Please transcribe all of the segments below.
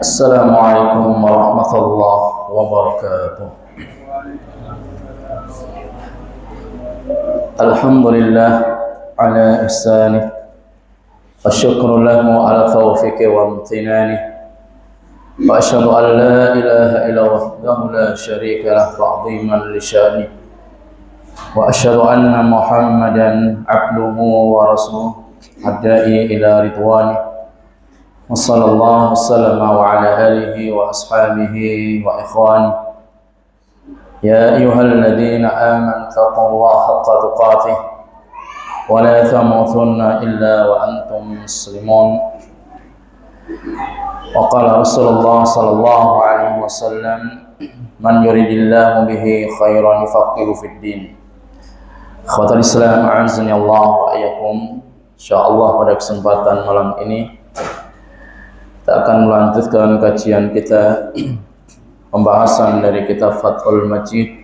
Assalamualaikum warahmatullahi wabarakatuh. Alhamdulillah ala ihsanih wa syukru lahu ala taufiqi wa amtinani wa asyhadu an la ilaha illa wahdahu la syarika lah ta'ziman li syani wa asyhadu anna Muhammadan abduhu wa rasuluh adda'i ila ridwani wa sallallahu wasallama wa ala alihi wa ashabihi wa ikhwani ya ayyuhalladzina amanu taqullaha haqqa tuqatih wa la tamutunna illa wa antum muslimun wa qala Rasulullah sallallahu alaihi wasallam man yuridillahu bihi khairan yufaqihu fid din. Ikhwatal Islam a'azzani Allah wa iyyakum. Insyaallah pada kesempatan malam ini kita akan melanjutkan kajian kita pembahasan dari kitab Fathul Majid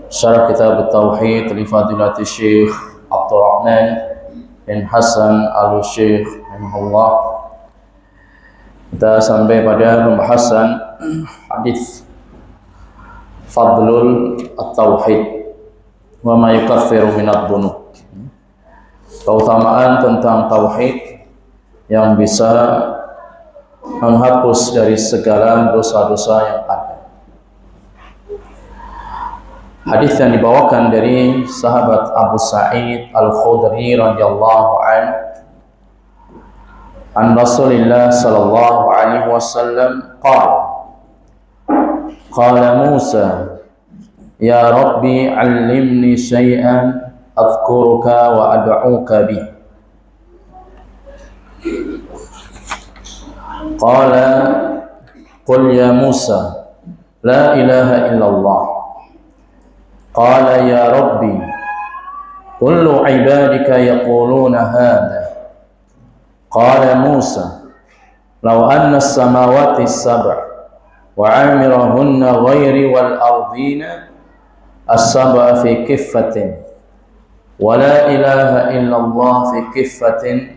syarah kitab Tauhid li Fadilati Syekh Abdurrahman bin Hasan Al-Syekh rahimahullah. Kita sampai pada pembahasan hadis Fadlul At-Tauhid wa ma yukaffiru minadh dhunub. Keutamaan tentang tauhid yang bisa menghapus dari segala dosa-dosa yang ada. Hadis yang dibawakan dari sahabat Abu Sa'id Al-Khudri radhiyallahu an Rasulillah sallallahu alaihi wasallam qala Musa ya Rabbi 'allimni syai'an adhkuruka wa ad'uka bih. Qala qul ya Musa la ilaha illallah. Qala ya Rabbi kullu ibadika yaquluna hadha. Qala Musa law anna as-samawati as-sab' wa 'amirahunna ghairi wal ardina as-sab'a fi kiffatin wa la ilaha illallah fi kiffatin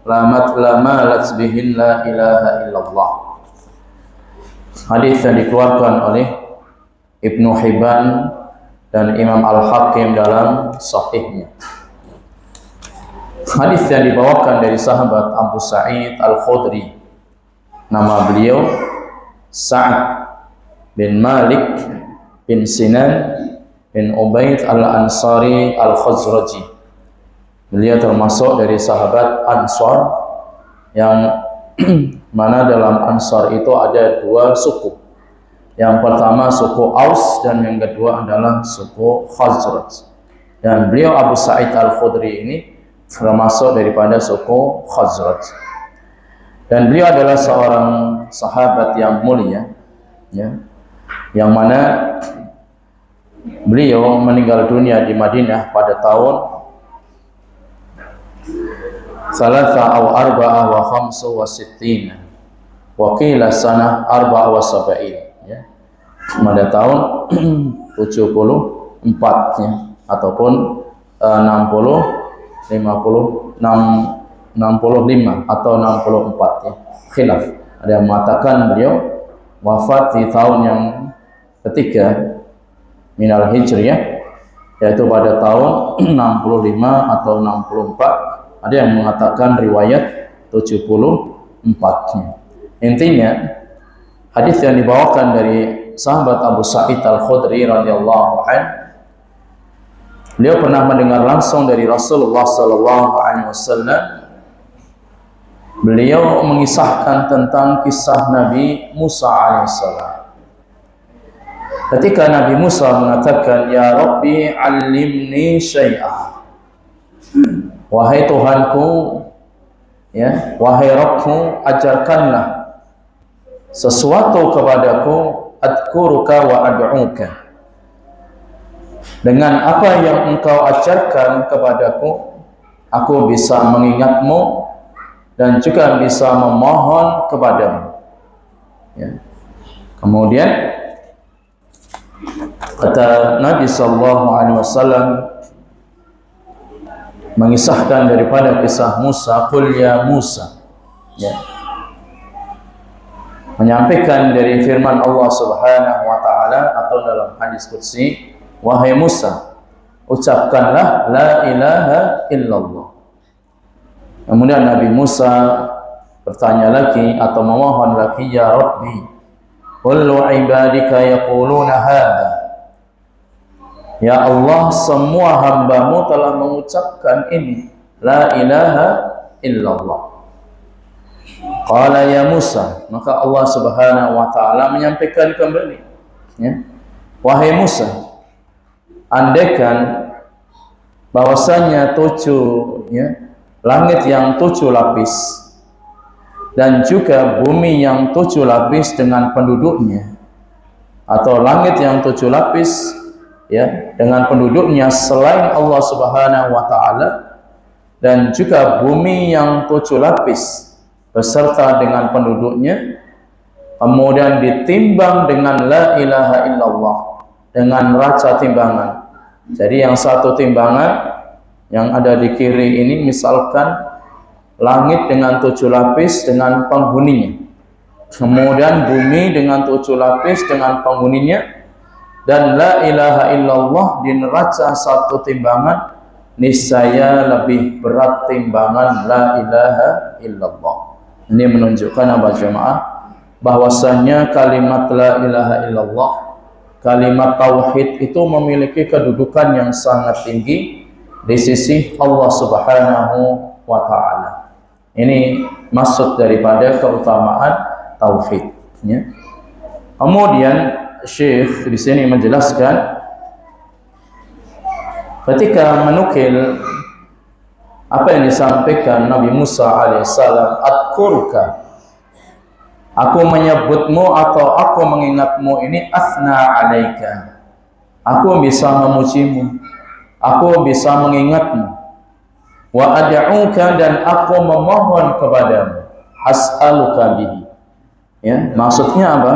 lamalat bihin la ilaha illallah. Hadis yang dikeluarkan oleh Ibnu Hibban dan Imam Al-Hakim dalam sahihnya. Hadis yang dibawakan dari sahabat Abu Sa'id Al-Khudri, nama beliau Sa'ad bin Malik bin Sinan bin Ubaid Al-Ansari Al-Khazraji. Beliau termasuk dari sahabat Ansar yang mana dalam Ansar itu ada dua suku. Yang pertama suku Aus dan yang kedua adalah suku Khazraj. Dan beliau Abu Sa'id Al-Khudri ini termasuk daripada suku Khazraj. Dan beliau adalah seorang sahabat yang mulia, ya, yang mana beliau meninggal dunia di Madinah pada tahun Salasa aw arba'ah wa khamsu wa sittina wa qila sanah arba'a wa sab'in, ya, pada tahun 74 ya, ataupun 65 atau 64 ya, khilaf. Ada yang mengatakan beliau wafat di tahun yang ketiga minal hijriyah, yaitu pada tahun 65 atau 64. Ada yang mengatakan riwayat 74-nya. Intinya hadis yang dibawakan dari sahabat Abu Sa'id Al-Khudri radhiyallahu anhu, beliau pernah mendengar langsung dari Rasulullah sallallahu alaihi wasallam. Beliau mengisahkan tentang kisah Nabi Musa alaihissalam. Ketika Nabi Musa mengatakan ya Rabbi 'allimni syai'an, wahai Tuhanku, ya, wahai Rabbku, ajarkanlah sesuatu kepadaku, adkuruka wa ad'uka. Dengan apa yang engkau ajarkan kepadaku, aku bisa mengingatmu dan juga bisa memohon kepadamu. Ya. Kemudian kata Nabi sallallahu alaihi wasallam mengisahkan daripada kisah Musa, qul ya Musa, ya, menyampaikan dari firman Allah Subhanahu wa taala atau dalam hadis qudsi, wahai Musa, ucapkanlah la ilaha illallah. Kemudian Nabi Musa bertanya lagi atau memohon lagi, ya Rabbi, kullu ibadika yaquluna hadha. Ya Allah, semua hambamu telah mengucapkan ini, la ilaha illallah. Qala ya Musa, maka Allah Subhanahu wa taala menyampaikan kembali, ya, wahai Musa, andaikan bahwasanya langit yang 7 lapis dan juga bumi yang 7 lapis dengan penduduknya, atau langit yang 7 lapis, ya, dengan penduduknya selain Allah Subhanahu wa taala, dan juga bumi yang 7 lapis beserta dengan penduduknya, kemudian ditimbang dengan la ilaha illallah dengan neraca timbangan. Jadi yang satu timbangan yang ada di kiri ini misalkan langit dengan 7 lapis dengan penghuninya, kemudian bumi dengan 7 lapis dengan penghuninya, dan la ilaha illallah di neraca satu timbangan, niscaya lebih berat timbangan la ilaha illallah. Ini menunjukkan apa jemaah? Bahwasanya kalimat la ilaha illallah, kalimat tauhid itu memiliki kedudukan yang sangat tinggi di sisi Allah Subhanahu wa taala. Ini maksud daripada keutamaan tauhid, ya. Kemudian Syekh di sini menjelaskan ketika menukil apa yang disampaikan Nabi Musa alaihissalam, adkurka, aku menyebutmu atau aku mengingatmu, ini asna alaika, aku bisa memujimu, aku bisa mengingatmu, wa ad'uka, dan aku memohon kepadamu, as'aluka bihi. Ya, maksudnya apa?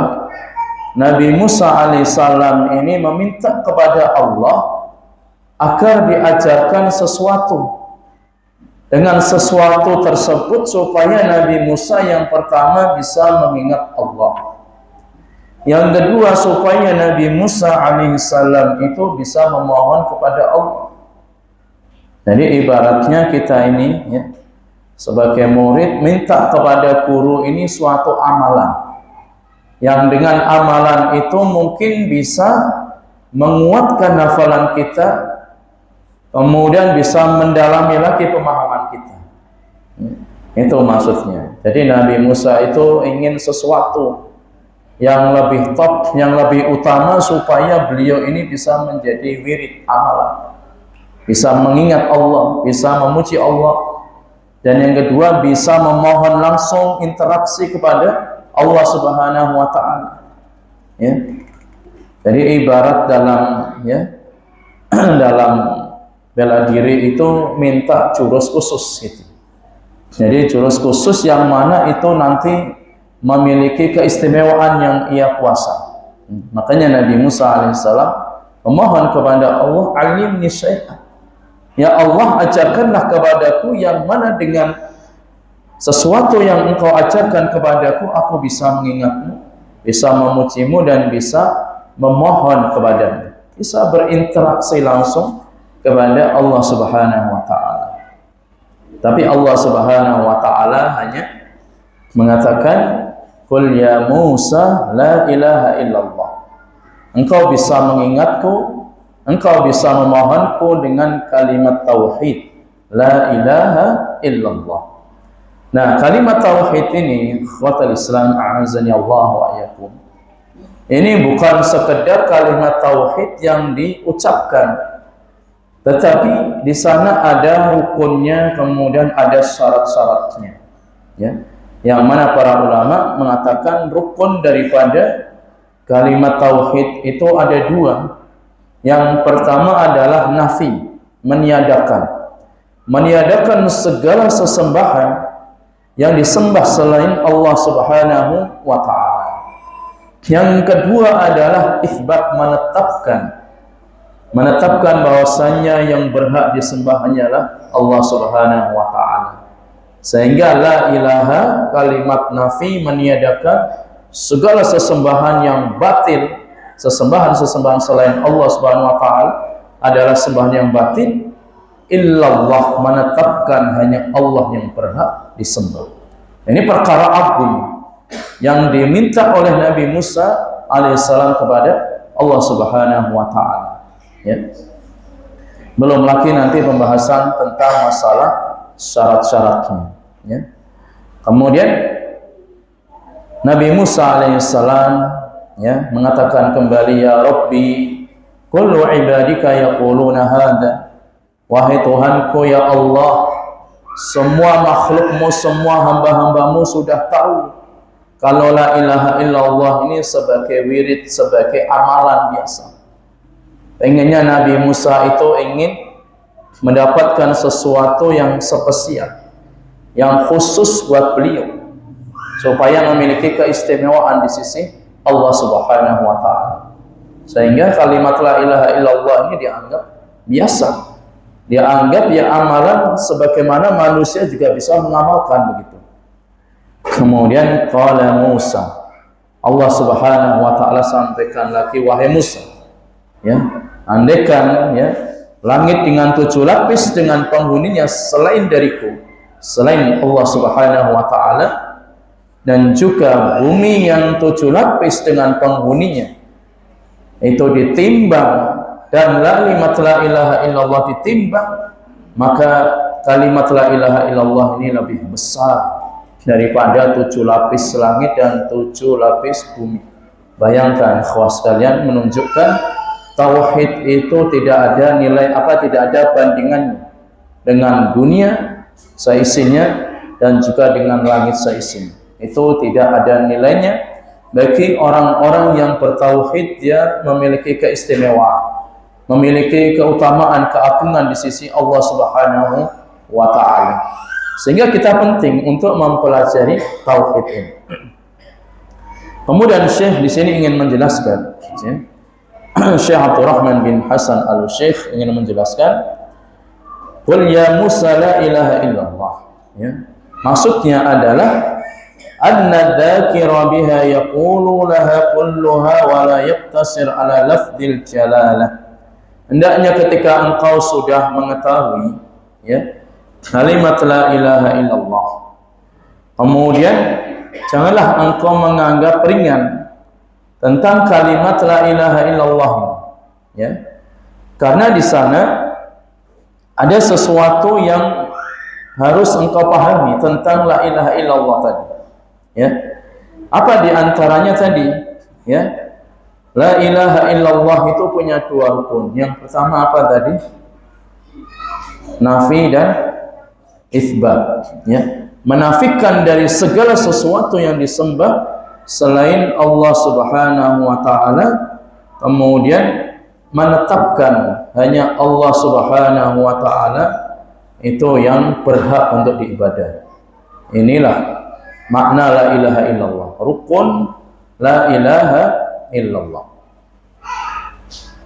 Nabi Musa alaihissalam ini meminta kepada Allah agar diajarkan sesuatu. Dengan sesuatu tersebut supaya Nabi Musa yang pertama bisa mengingat Allah, yang kedua supaya Nabi Musa alaihissalam itu bisa memohon kepada Allah. Jadi ibaratnya kita ini, ya, sebagai murid minta kepada guru ini suatu amalan, yang dengan amalan itu mungkin bisa menguatkan hafalan kita, kemudian bisa mendalami lagi pemahaman kita. Itu maksudnya. Jadi Nabi Musa itu ingin sesuatu yang lebih top, yang lebih utama, supaya beliau ini bisa menjadi wirid amalan, bisa mengingat Allah, bisa memuji Allah, dan yang kedua bisa memohon langsung interaksi kepada Allah Subhanahu wa taala. Ya. Jadi ibarat dalam, ya, dalam bela diri itu minta jurus khusus gitu. Jadi jurus khusus yang mana itu nanti memiliki keistimewaan yang ia kuasa. Makanya Nabi Musa alaihissalam memohon kepada Allah, alimni syai'an, ya Allah, ajarkanlah kepadaku yang mana dengan sesuatu yang engkau ajarkan kepadaku aku bisa mengingatmu, bisa memujimu, dan bisa memohon kepadamu, bisa berinteraksi langsung kepada Allah Subhanahu wa taala. Tapi Allah Subhanahu wa taala hanya mengatakan, qul ya Musa la ilaha illallah, engkau bisa mengingatku, engkau bisa memohonku dengan kalimat tauhid, la ilaha illallah. Nah, kalimat tauhid ini, ikhwatal Islam a'azani Allah wa iyyakum, ini bukan sekedar kalimat tauhid yang diucapkan, tetapi di sana ada rukunnya, kemudian ada syarat-syaratnya, ya. Yang mana para ulama mengatakan rukun daripada kalimat tauhid itu ada 2. Yang pertama adalah nafi, meniadakan segala sesembahan yang disembah selain Allah Subhanahu wa taala. Yang kedua adalah itsbat, menetapkan bahwasanya yang berhak disembah hanyalah Allah Subhanahu wa taala. Sehingga la ilaha, kalimat nafi, meniadakan segala sesembahan yang batil, sesembahan-sesembahan selain Allah Subhanahu wa taala adalah sembahan yang batil, illallah, menetapkan hanya Allah yang berhak disembah. Ini perkara agung yang diminta oleh Nabi Musa alaihissalam kepada Allah Subhanahu wa taala, ya. Belum lagi nanti pembahasan tentang masalah syarat-syaratnya, ya. Kemudian Nabi Musa alaihissalam, ya, mengatakan kembali, ya Rabbi, kullu ibadika yaquluna hadza. Wahai Tuhanku, ya Allah, semua makhlukmu, semua hamba-hambamu sudah tahu kalau la ilaha illallah ini sebagai wirid, sebagai amalan biasa. Pengennya Nabi Musa itu ingin mendapatkan sesuatu yang spesial, yang khusus buat beliau, supaya memiliki keistimewaan di sisi Allah Subhanahu wa taala. Sehingga kalimat la ilaha illallah ini dianggap biasa, dianggap ya amalan sebagaimana manusia juga bisa mengamalkan begitu. Kemudian qala Musa, Allah Subhanahu wa taala sampaikan lagi, wahai Musa, ya, andaikan, ya, langit dengan 7 lapis dengan penghuninya selain dariku, selain Allah Subhanahu wa taala, dan juga bumi yang 7 lapis dengan penghuninya itu ditimbang, dan kalimat la ilaha illallah ditimbang, maka kalimat la ilaha illallah ini lebih besar daripada 7 lapis langit dan 7 lapis bumi. Bayangkan, ikhwas sekalian, menunjukkan tauhid itu tidak ada nilai tidak ada bandingannya dengan dunia seisinya dan juga dengan langit seisinya. Itu tidak ada nilainya. Bagi orang-orang yang bertauhid, dia memiliki keistimewaan, memiliki keutamaan, keagungan di sisi Allah Subhanahu wa taala. Sehingga kita penting untuk mempelajari tauhid ini. Kemudian Syekh di sini ingin menjelaskan, Syekh Abdurrahman bin Hasan Al-Syekh ingin menjelaskan, qul ya Musa la ilaha illallah, ya. Maksudnya adalah anna dzakira biha yaqulu laha kulluha wa la yaqtasir ala lafdzil jalalah. Hendaknya ketika engkau sudah mengetahui, ya, kalimat la ilaha illallah, kemudian janganlah engkau menganggap ringan tentang kalimat la ilaha illallah, ya, karena di sana ada sesuatu yang harus engkau pahami tentang la ilaha illallah tadi, ya. Apa di antaranya tadi, ya, la ilaha illallah itu punya 2 rukun. Yang pertama apa tadi? Nafi dan itsbat, ya. Menafikan dari segala sesuatu yang disembah selain Allah Subhanahu wa taala, kemudian menetapkan hanya Allah Subhanahu wa taala itu yang berhak untuk diibadah. Inilah makna la ilaha illallah, rukun la ilaha illallah.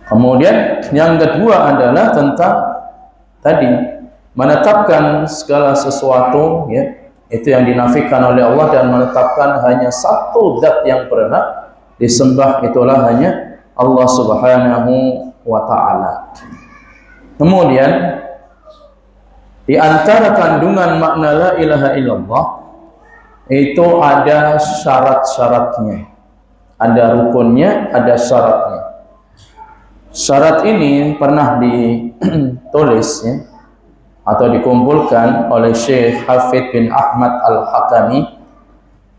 Kemudian yang kedua adalah tentang tadi menetapkan segala sesuatu, ya, itu yang dinafikan oleh Allah, dan menetapkan hanya satu zat yang berhak disembah, itulah hanya Allah Subhanahu wa taala. Kemudian di antara kandungan makna la ilaha illallah itu ada syarat-syaratnya, ada rukunnya, ada syaratnya. Syarat ini pernah ditulis, ya, atau dikumpulkan oleh Syekh Hafidh bin Ahmad Al-Hakami.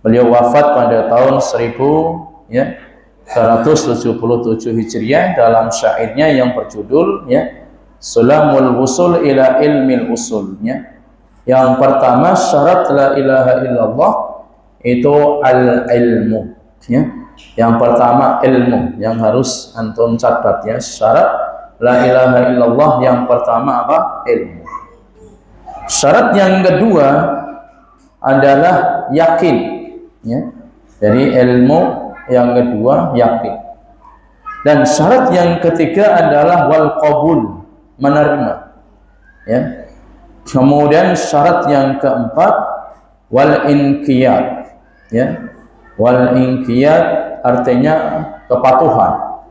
Beliau wafat pada tahun 1177 Hijriah dalam syairnya yang berjudul, ya, Sulamul Wusul ila Ilmil Usul, ya. Yang pertama syarat la ilaha illallah itu al-ilmu, ya. Yang pertama ilmu yang harus antum catat, ya. Syarat la ilaha illallah yang pertama apa? Ilmu. Syarat yang kedua adalah yakin, ya. Jadi ilmu yang kedua yakin. Dan syarat yang ketiga adalah wal qabul, menerima, ya. Kemudian syarat yang keempat wal inqiyad, ya. wal inqiyad artinya kepatuhan.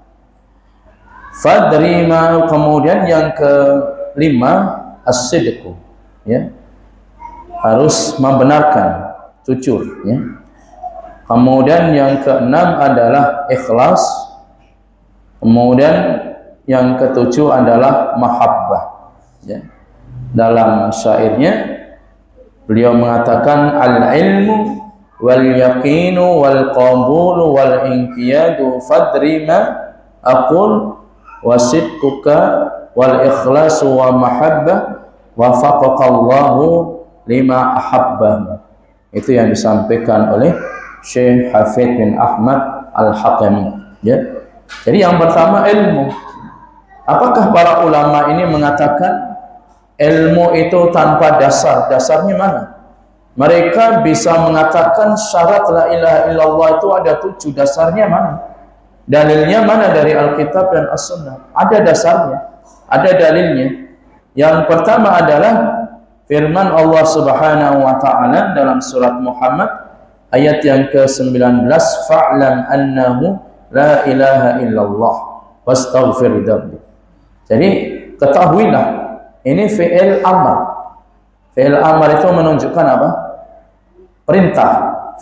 Fadri ma, kemudian yang kelima as-sidqu, ya, harus membenarkan, jujur, ya. Kemudian yang keenam adalah ikhlas. Kemudian yang ketujuh adalah mahabbah, ya. Dalam syairnya beliau mengatakan al-ilmu wal yaqinu wal qabulu wal inqiyadu fadri ma aqul wasidquka wal ikhlasu wa mahabbah wafaqaqallahu lima ahabbah. Itu yang disampaikan oleh Syekh Hafidz bin Ahmad Al-Hakami, ya. Jadi yang pertama ilmu. Apakah para ulama ini mengatakan ilmu itu tanpa dasar? Dasarnya mana? Mereka bisa mengatakan syarat la ilaha illallah itu ada 7. Dasarnya mana? Dalilnya mana dari Alkitab dan As-Sunnah? Ada dasarnya, ada dalilnya. Yang pertama adalah firman Allah Subhanahu wa taala dalam surat Muhammad ayat yang ke-19, fa'lam annahu la ilaha illallah wastaghfir dzambik. Jadi ketahuilah, ini fi'il amr. Fi'il amr itu menunjukkan apa? Perintah.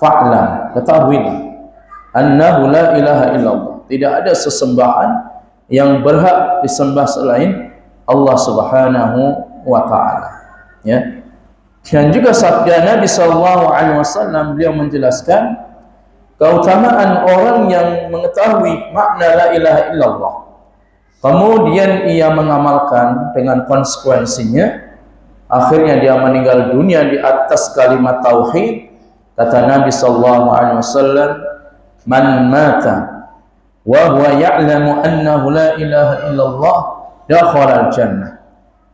Fa'lam, ketahuilah annahu la ilaha illallah, tidak ada sesembahan yang berhak disembah selain Allah Subhanahu wa taala, ya. Dan juga sabda Nabi sallallahu alaihi wasallam, beliau menjelaskan keutamaan orang yang mengetahui makna la ilaha illallah kemudian ia mengamalkan dengan konsekuensinya, akhirnya dia meninggal dunia di atas kalimat tauhid. Kata Nabi sallallahu alaihi wasallam, man mata wa huwa ya'lamu annahu la ilaha illallah dakhala al-jannah.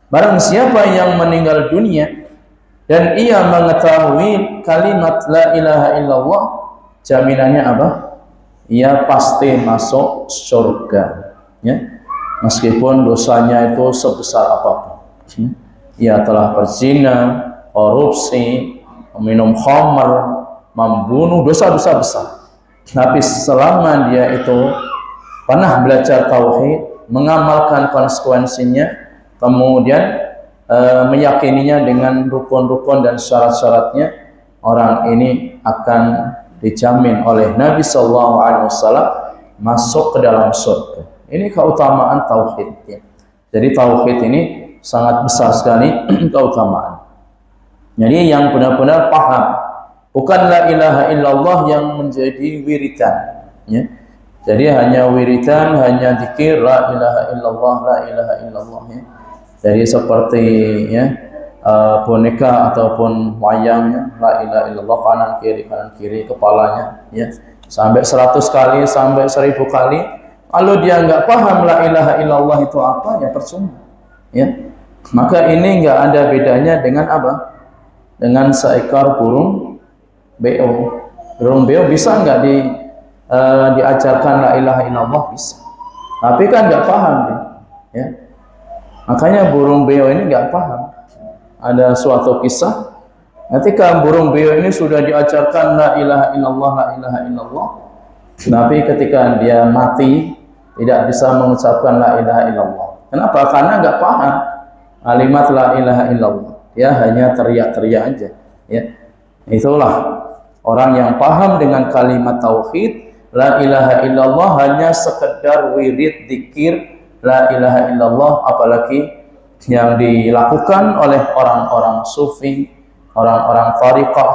Barang siapa yang meninggal dunia dan ia mengetahui kalimat la ilaha illallah, jaminannya apa? Ia pasti masuk surga, ya. Meskipun dosanya itu sebesar apapun. Ia telah berzina, korupsi, minum khamr, membunuh, dosa-dosa besar. Tapi selama dia itu pernah belajar tauhid, mengamalkan konsekuensinya, kemudian meyakininya dengan rukun-rukun dan syarat-syaratnya, orang ini akan dijamin oleh Nabi sallallahu alaihi wasallam masuk ke dalam surga. Ini keutamaan tauhid, ya. Jadi tauhid ini sangat besar sekali keutamaan. Jadi yang benar-benar paham, bukan la ilaha illallah yang menjadi wiridan, ya. Jadi hanya wiridan, hanya zikir la ilaha illallah, la ilaha illallah, ya. Jadi seperti, ya, boneka ataupun wayangnya, la ilaha illallah, kanan kiri kepalanya, ya. Sampai 100 kali, sampai 1000 kali. Kalau dia nggak paham la ilaha illallah itu apa, ya percuma, ya. Maka ini nggak ada bedanya dengan apa? Dengan seekor burung beo. Burung beo bisa nggak diajarkan la ilaha illallah? Bisa. Tapi kan nggak paham, ya. Makanya burung beo ini nggak paham. Ada suatu kisah, ketika burung beo ini sudah diajarkan la ilaha illallah, la ilaha illallah, tapi ketika dia mati tidak bisa mengucapkan la ilaha illallah. Kenapa? Karena nggak paham kalimat la ilaha illallah. Dia hanya teriak-teriak aja, ya. Itulah orang yang paham dengan kalimat tauhid la ilaha illallah, hanya sekedar wirid zikir la ilaha illallah, apalagi yang dilakukan oleh orang-orang sufi, orang-orang thariqah,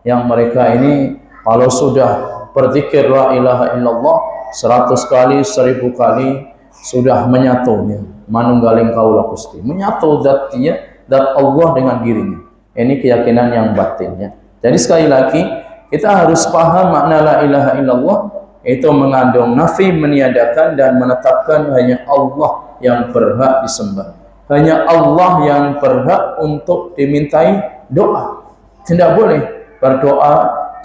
yang mereka ini kalau sudah berzikir la ilaha illallah 100 kali, 1000 kali, sudah menyatunya manunggaling kaula Gusti, menyatu zat dia, zat Allah dengan dirinya. Ini keyakinan yang batinnya. Jadi sekali lagi kita harus paham makna la ilaha illallah, itu mengandung nafi, meniadakan dan menetapkan hanya Allah yang berhak disembah, hanya Allah yang berhak untuk dimintai doa. Tidak boleh berdoa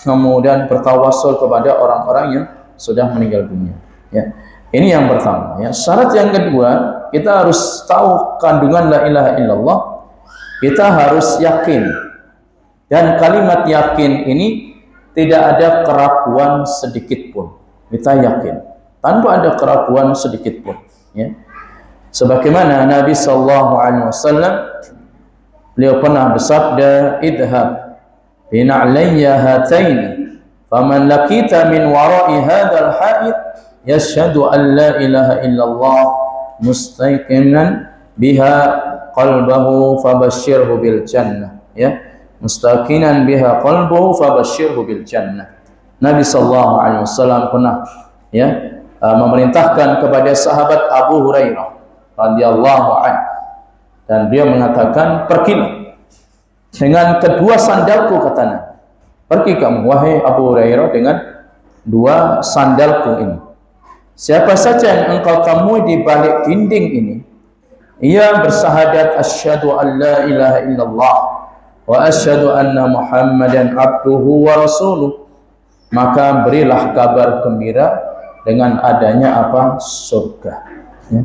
kemudian bertawassul kepada orang-orang yang sudah meninggal dunia, ya. Ini yang pertama, ya. Syarat yang kedua, kita harus tahu kandungan la ilaha illallah. Kita harus yakin, dan kalimat yakin ini tidak ada keraguan sedikit pun. Kita yakin tanpa ada keraguan sedikit pun, ya. Sebagaimana Nabi sallallahu alaihi wasallam, beliau pernah bersabda, idhab bina'layya hataini faman lakita min wara'i hadzal ha'id yashhadu an la ilaha illallah mustaqinan biha qalbahu fabashshirhu bil jannah, ya, mustaqinan biha qalbuhu fabashshirhu bil jannah. Nabi sallallahu alaihi wasallam pernah, ya, memerintahkan kepada sahabat Abu Hurairah radhiyallahu anhu, dan beliau mengatakan, pergilah dengan kedua sandalku, katanya, pergi kamu wahai Abu Hurairah dengan dua sandalku ini. Siapa saja yang engkau temui di balik dinding ini, ia bersyahadat asyhadu an la ilaha illallah wa asyhadu anna Muhammadan abduhu wa rasuluh, maka berilah kabar gembira dengan adanya apa? Surga, ya.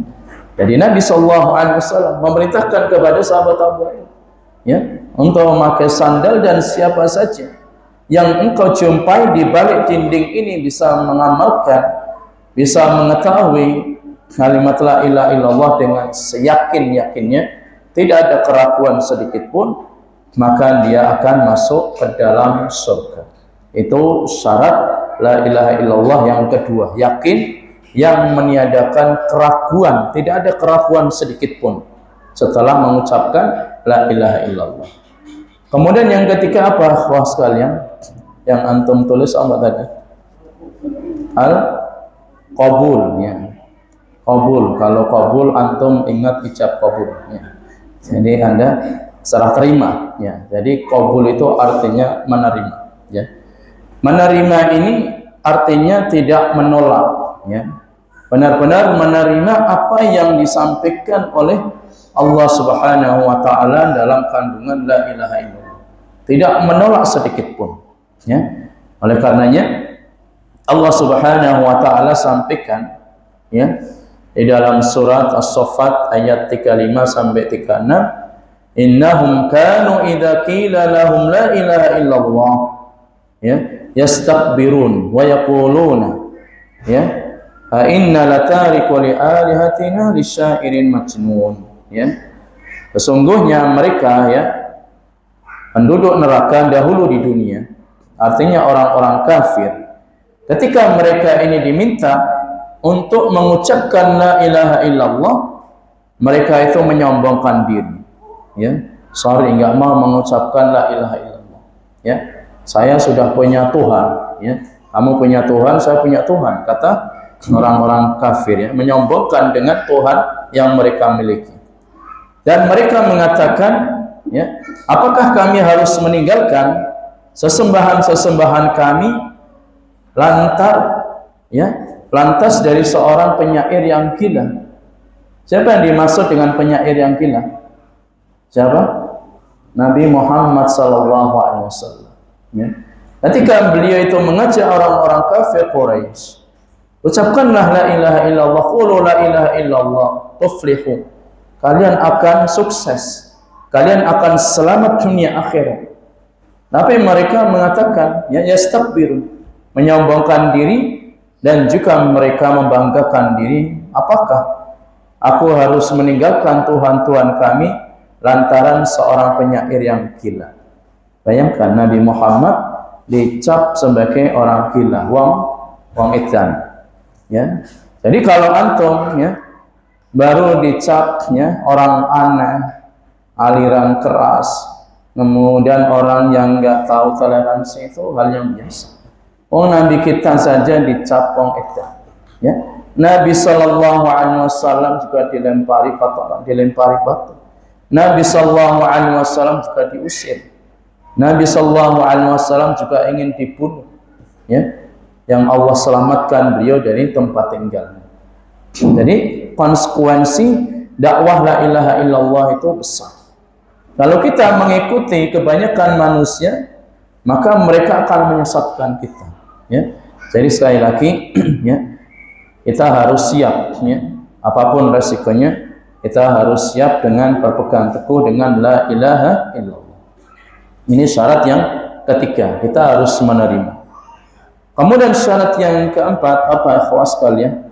Jadi Nabi sallallahu alaihi wasallam memerintahkan kepada sahabat Abu Hurairah, ya, untuk memakai sandal, dan siapa saja yang engkau jumpai di balik dinding ini bisa mengamalkan, bisa mengetahui kalimat la ilaha illallah dengan seyakin-yakinnya, tidak ada keraguan sedikit pun, maka dia akan masuk ke dalam surga. Itu syarat la ilaha illallah yang kedua, yakin, yang meniadakan keraguan, tidak ada keraguan sedikit pun setelah mengucapkan la ilaha illallah. Kemudian yang ketiga apa, akhwah sekalian, yang antum tulis apa tadi? Al-qabul, ya. Qabul, kalau qabul antum ingat ijab qabul, ya. Jadi Anda serah terima, ya. Jadi qabul itu artinya menerima, ya. Menerima ini artinya tidak menolak, ya. Benar-benar menerima apa yang disampaikan oleh Allah Subhanahu wa taala dalam kandungan la ilaha illallah. Tidak menolak sedikit pun, ya. Oleh karenanya Allah Subhanahu wa taala sampaikan, ya, di dalam surat As-Saffat ayat 35 sampai 36, innahum kanu idza qila lahum la ilaha illallah, ya, yastakbirun wa yaquluna, ya, inna latariku li alihatina lisyairin majnun, ya. Sesungguhnya mereka, ya, penduduk neraka dahulu di dunia, artinya orang-orang kafir, ketika mereka ini diminta untuk mengucapkan la ilaha illallah, mereka itu menyombongkan diri, ya. Sorry, enggak mau mengucapkan la ilaha illallah, ya. Saya sudah punya Tuhan, ya. Kamu punya Tuhan, saya punya Tuhan, kata orang-orang kafir, ya, menyombongkan dengan Tuhan yang mereka miliki. Dan mereka mengatakan, ya, apakah kami harus meninggalkan sesembahan-sesembahan kami lantas dari seorang penyair yang gila? Siapa yang dimaksud dengan penyair yang gila? Siapa? Nabi Muhammad sallallahu alaihi wasallam, ya. Ketika beliau itu mengajak orang-orang kafir Quraisy, ucapkanlah la ilaha illallah, qulu la ilaha illallah tuflihu, kalian akan sukses, kalian akan selamat dunia akhirat. Tapi mereka mengatakan, ya, yastakbirun, menyombongkan diri, dan juga mereka membanggakan diri. Apakah aku harus meninggalkan Tuhan-Tuhan kami lantaran seorang penyair yang gila? Bayangkan Nabi Muhammad dicap sebagai orang gila, wong edan, ya. Jadi kalau antum, ya, baru dicap, ya, orang aneh, aliran keras, kemudian orang yang nggak tahu toleransi, itu hal yang biasa. Nabi kita saja dicap wong edan, ya. Nabi sallallahu alaihi wasallam juga dilempari batu. Nabi sallallahu alaihi wasallam juga diusir. Nabi sallallahu alaihi wasallam juga ingin dibunuh, ya. Yang Allah selamatkan beliau dari tempat tinggalnya. Jadi konsekuensi dakwah la ilaha illallah itu besar. Kalau kita mengikuti kebanyakan manusia, maka mereka akan menyesatkan kita, ya. Jadi sekali lagi, ya, kita harus siap, ya, apapun resikonya, kita harus siap dengan berpegang teguh dengan la ilaha illallah. Ini syarat yang ketiga, kita harus menerima. Kemudian syarat yang keempat apa ikhwas sekalian?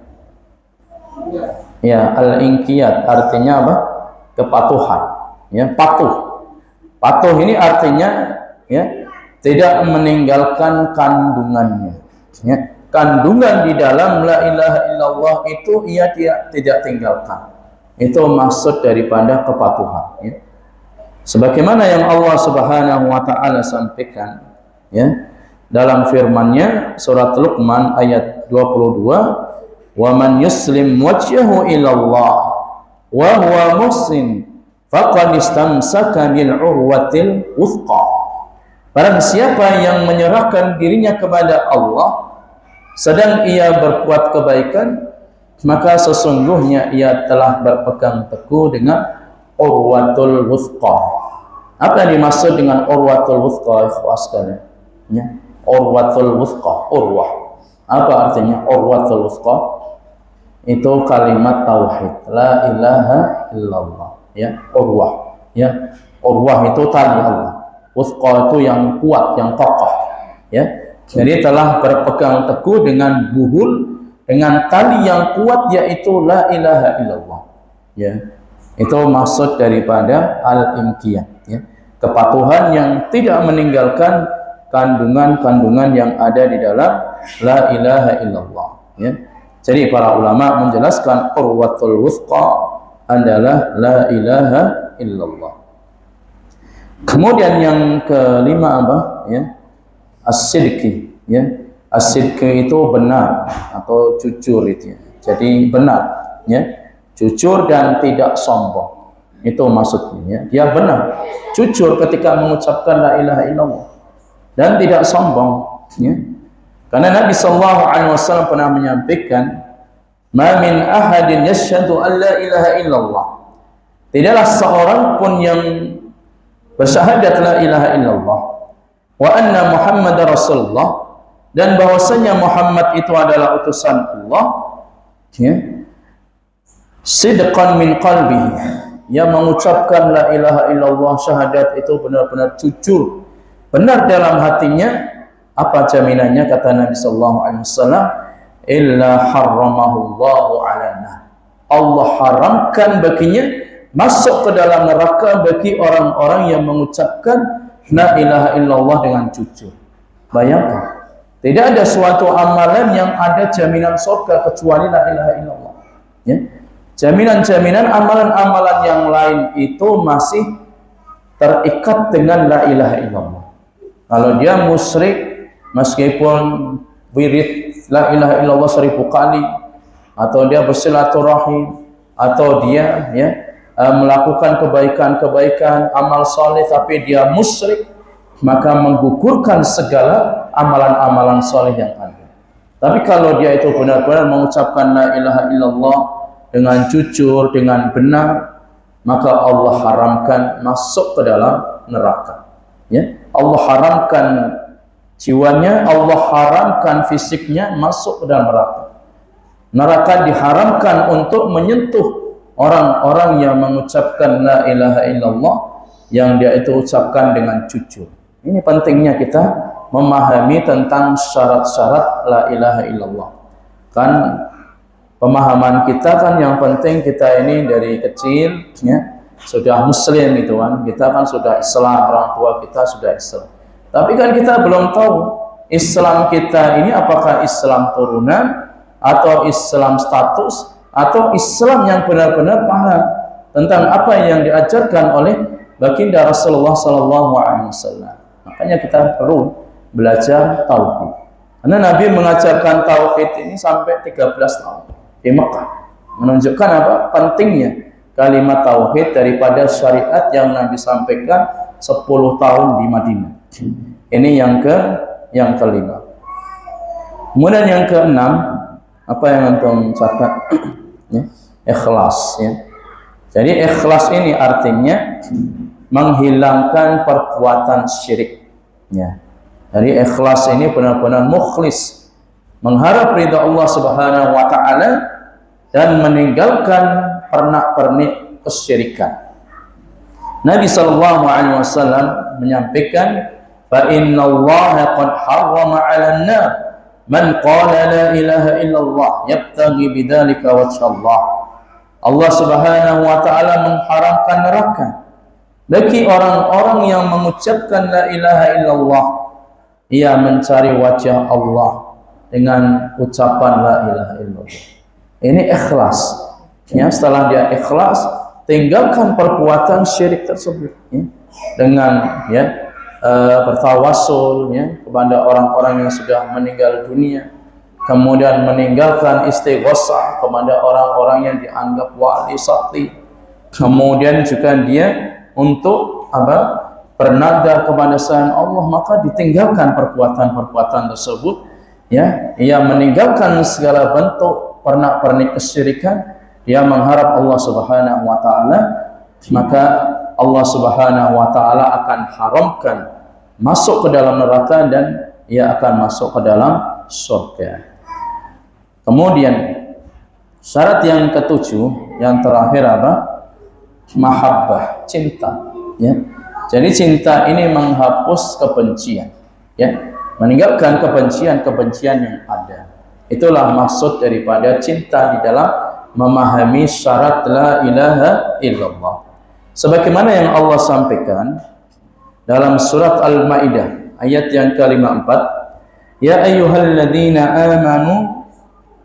Ya, al-inqiyad artinya apa? Kepatuhan. Ya, patuh. Patuh ini artinya ya tidak meninggalkan kandungannya. Ya, kandungan di dalam la ilaha illallah itu ia tidak tinggalkan. Itu maksud daripada kepatuhan. Ya. Sebagaimana yang Allah Subhanahu wa taala sampaikan ya dalam firman-Nya surat Luqman ayat 22, "Wa man yuslim wajhahu ilallah wa huwa muhsin faqad istamsaka bil urwatil wuthqa." Barang siapa yang menyerahkan dirinya kepada Allah sedang ia berbuat kebaikan, maka sesungguhnya ia telah berpegang teguh dengan urwatul wuthqa. Apa yang dimaksud dengan urwatul wuthqa ikhwas sekalian? Ya. Urwatul wuthqa, urwah. Apa artinya urwatul wuthqa? Itu kalimat tauhid, la ilaha illallah. Ya, urwah. Ya, urwah itu tali Allah. Wuthqa itu yang kuat, yang kokoh. Ya, jadi telah berpegang teguh dengan buhul, dengan tali yang kuat yaitu la ilaha illallah. Ya, itu maksud daripada al-inqiyad. Ya, kepatuhan yang tidak meninggalkan kandungan-kandungan yang ada di dalam la ilaha illallah. Ya. Jadi para ulama menjelaskan urwatul wuthqa adalah la ilaha illallah. Kemudian yang kelima apa? Ya, as-sidqi. Ya, as-sidqi itu benar atau jujur itu. Ya. Jadi benar. Ya, jujur dan tidak sombong. Itu maksudnya. Ya. Dia benar, jujur ketika mengucapkan la ilaha illallah. Dan tidak sombong, ya. Karena Nabi sallallahu alaihi wasallam pernah menyampaikan, "Ma min ahadin yashhadu an la ilaha illallah." Tidaklah seorang pun yang bersyahadat la ilaha illallah wa anna Muhammadar Rasulullah dan bahwasanya Muhammad itu adalah utusan Allah, ya. Sidqan min qalbihi, yang mengucapkan la ilaha illallah syahadat itu benar-benar jujur, benar dalam hatinya. Apa jaminannya? Kata Nabi sallallahu alaihi wasallam, illa harramahullahu 'alan nar. Allah haramkan baginya masuk ke dalam neraka bagi orang-orang yang mengucapkan la ilaha illallah dengan jujur. Bayangkan, tidak ada suatu amalan yang ada jaminan surga kecuali la ilaha illallah. Ya. Jaminan-jaminan amalan-amalan yang lain itu masih terikat dengan la ilaha illallah. Kalau dia musyrik, meskipun wirid la ilaha illallah 1000 kali, atau dia bersilaturahim, atau dia ya melakukan kebaikan-kebaikan, amal soleh, tapi dia musyrik, maka menggugurkan segala amalan-amalan soleh yang ada. Tapi kalau dia itu benar-benar mengucapkan la ilaha illallah dengan jujur, dengan benar, maka Allah haramkan masuk ke dalam neraka. Ya, Allah haramkan jiwanya, Allah haramkan fisiknya masuk ke dalam neraka. Neraka diharamkan untuk menyentuh orang-orang yang mengucapkan la ilaha illallah, yang dia itu ucapkan dengan jujur. Ini pentingnya kita memahami tentang syarat-syarat la ilaha illallah. Kan pemahaman kita kan yang penting kita ini dari kecil ya sudah muslim gitu kan. Kita kan sudah Islam, orang tua kita sudah Islam. Tapi kan kita belum tahu Islam kita ini apakah Islam turunan atau Islam status atau Islam yang benar-benar paham tentang apa yang diajarkan oleh baginda Rasulullah SAW. Makanya kita perlu belajar tauhid. Karena Nabi mengajarkan tauhid ini sampai 13 tahun di Mekah, menunjukkan apa pentingnya kalimat tauhid daripada syariat yang Nabi sampaikan 10 tahun di Madinah. Ini yang kelima. Kemudian yang keenam, apa yang antum catat? Ya, ikhlas. Ya. Jadi ikhlas ini artinya menghilangkan perbuatan syirik. Ya. Jadi ikhlas ini benar-benar mukhlis, mengharap ridha Allah Subhanahu wa taala dan meninggalkan pernak-pernik kesyirikan. Nabi sallallahu alaihi wasallam menyampaikan, fa innallaha qad harrama 'alan nar man qala la ilaha illallah yabtaghi bidzalika wajha Allah. Allah Subhanahu wa taala mengharamkan neraka bagi orang-orang yang mengucapkan la ilaha illallah, ia mencari wajah Allah dengan ucapan la ilaha illallah. Ini ikhlas. Ya, setelah dia ikhlas, tinggalkan perbuatan syirik tersebut, ya, dengan bertawassul, ya, kepada orang-orang yang sudah meninggal dunia, kemudian meninggalkan istighosah kepada orang-orang yang dianggap wali sakti, kemudian juga dia untuk bernadar kepada selain Allah, maka ditinggalkan perbuatan-perbuatan tersebut, ya. Ia meninggalkan segala bentuk pernak-pernik kesyirikan, dia mengharap Allah Subhanahu wa taala, maka Allah Subhanahu wa taala akan haramkan masuk ke dalam neraka dan ia akan masuk ke dalam surga. Kemudian syarat yang ketujuh, yang terakhir mahabbah, cinta, ya. Jadi cinta ini menghapus kebencian, ya, meninggalkan kebencian yang ada. Itulah maksud daripada cinta di dalam memahami syarat la ilaha illallah. Sebagaimana yang Allah sampaikan dalam surat Al-Maidah ayat yang ke-54, ya ayyuhalladzina amanu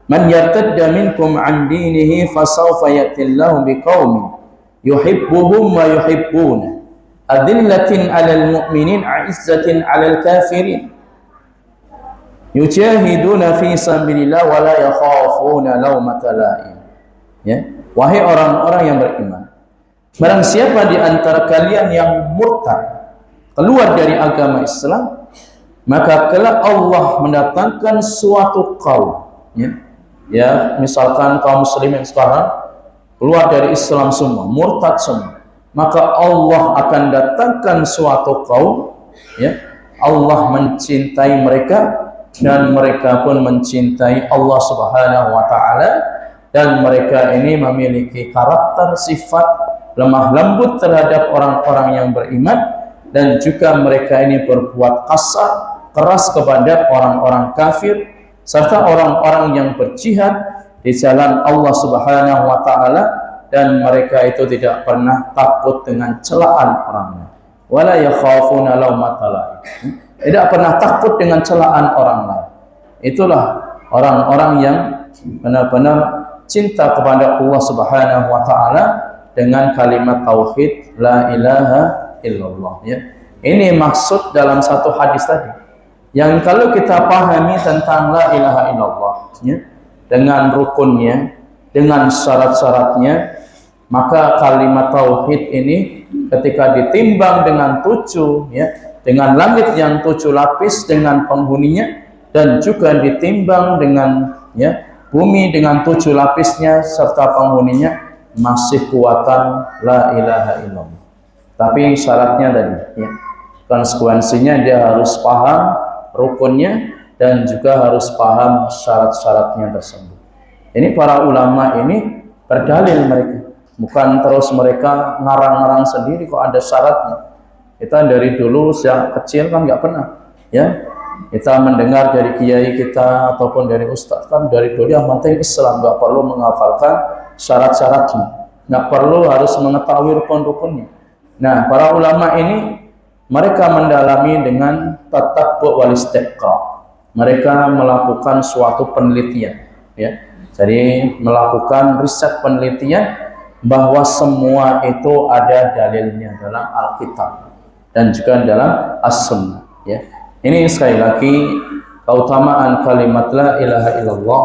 man yartadda minkum an dinihi fasawfa ya'tillahu biqaumin yuhibbuhum wa yuhibbuna adillatin 'alal mu'minin 'izzatin 'alal kafirin yujahiduna fi sabilillah wa la yakhafuna lawmata la'im. Ya, wahai orang-orang yang beriman, barang siapa di antara kalian yang murtad, keluar dari agama Islam, maka kelak Allah mendatangkan suatu kaum, ya, misalkan kaum muslimin sekarang keluar dari Islam semua, murtad semua, maka Allah akan datangkan suatu kaum, ya, Allah mencintai mereka dan mereka pun mencintai Allah Subhanahu wa taala, dan mereka ini memiliki karakter sifat lemah lembut terhadap orang-orang yang beriman, dan juga mereka ini berbuat kasar, keras kepada orang-orang kafir serta orang-orang yang berjihad di jalan Allah Subhanahu wa taala, dan mereka itu tidak pernah takut dengan celaan orang lain. Wala yakhafuna laumata laim. Tidak pernah takut dengan celaan orang lain. Itulah orang-orang yang benar-benar cinta kepada Allah Subhanahu wa taala dengan kalimat tauhid la ilaha illallah, ya. Ini maksud dalam satu hadis tadi, yang kalau kita pahami tentang la ilaha illallah, ya, dengan rukunnya, dengan syarat-syaratnya, maka kalimat tauhid ini ketika ditimbang dengan 7, ya, dengan langit yang 7 lapis dengan penghuninya, dan juga ditimbang dengan, ya, bumi dengan 7 lapisnya serta penghuninya, masih kuatan la ilaha illallah. Tapi syaratnya tadi, ya, konsekuensinya dia harus paham rukunnya dan juga harus paham syarat-syaratnya tersebut. Ini para ulama ini berdalil mereka, bukan terus mereka ngarang-ngarang sendiri kok ada syaratnya. Kita dari dulu sejak kecil kan nggak pernah, ya, kita mendengar dari kiai kita ataupun dari ustaz, kan dari dulu yang penting Islam, nggak perlu menghafalkan syarat-syaratnya, nggak perlu harus mengetahui rukun-rukunnya. Nah, para ulama ini mereka mendalami dengan tatabbu' wal istiqra'. Mereka melakukan suatu penelitian, ya. Jadi melakukan riset penelitian bahwa semua itu ada dalilnya dalam Alkitab dan juga dalam As-Sunnah, ya. Ini sekali lagi keutamaan kalimat la ilaha illallah,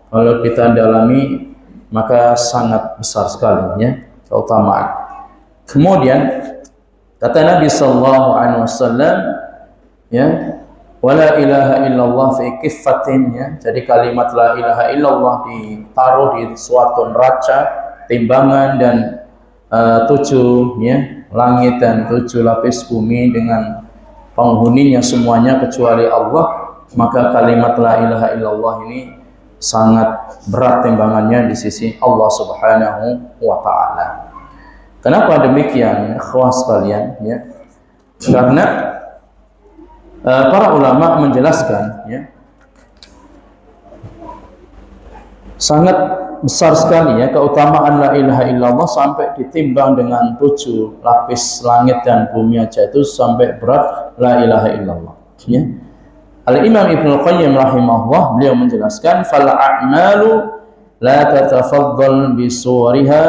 kalau kita dalami maka sangat besar sekali, ya, keutamaan. Kemudian kata Nabi sallallahu alaihi wasallam, ya, wala ilaha illallah fi kiffatin, ya. Jadi kalimat la ilaha illallah ditaruh di suatu neraca timbangan, dan 7, ya, langit dan 7 lapis bumi dengan penghuninya semuanya kecuali Allah, maka kalimat la ilaha illallah ini sangat berat timbangannya di sisi Allah Subhanahu wa taala. Kenapa demikian, ikhwah sekalian, ya? Karena para ulama menjelaskan, ya, Sangat besar sekali ya keutamaan la ilaha illallah, sampai ditimbang dengan 7 lapis langit dan bumi aja itu sampai berat la ilaha illallah ya. Al-Imam Ibnu Qayyim rahimahullah beliau menjelaskan fal a'malu la tatafaddal bi suwariha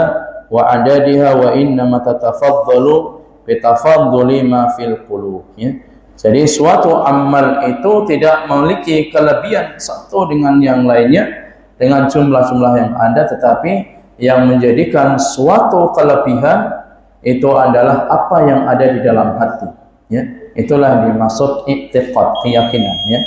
wa adadiha wa innama tatafaddalu bi tafadduli ma fil qulub ya. Jadi suatu amal itu tidak memiliki kelebihan satu dengan yang lainnya dengan jumlah-jumlah yang ada, tetapi yang menjadikan suatu kelebihan itu adalah apa yang ada di dalam hati ya. Itulah dimaksud i'tiqad, keyakinan ya.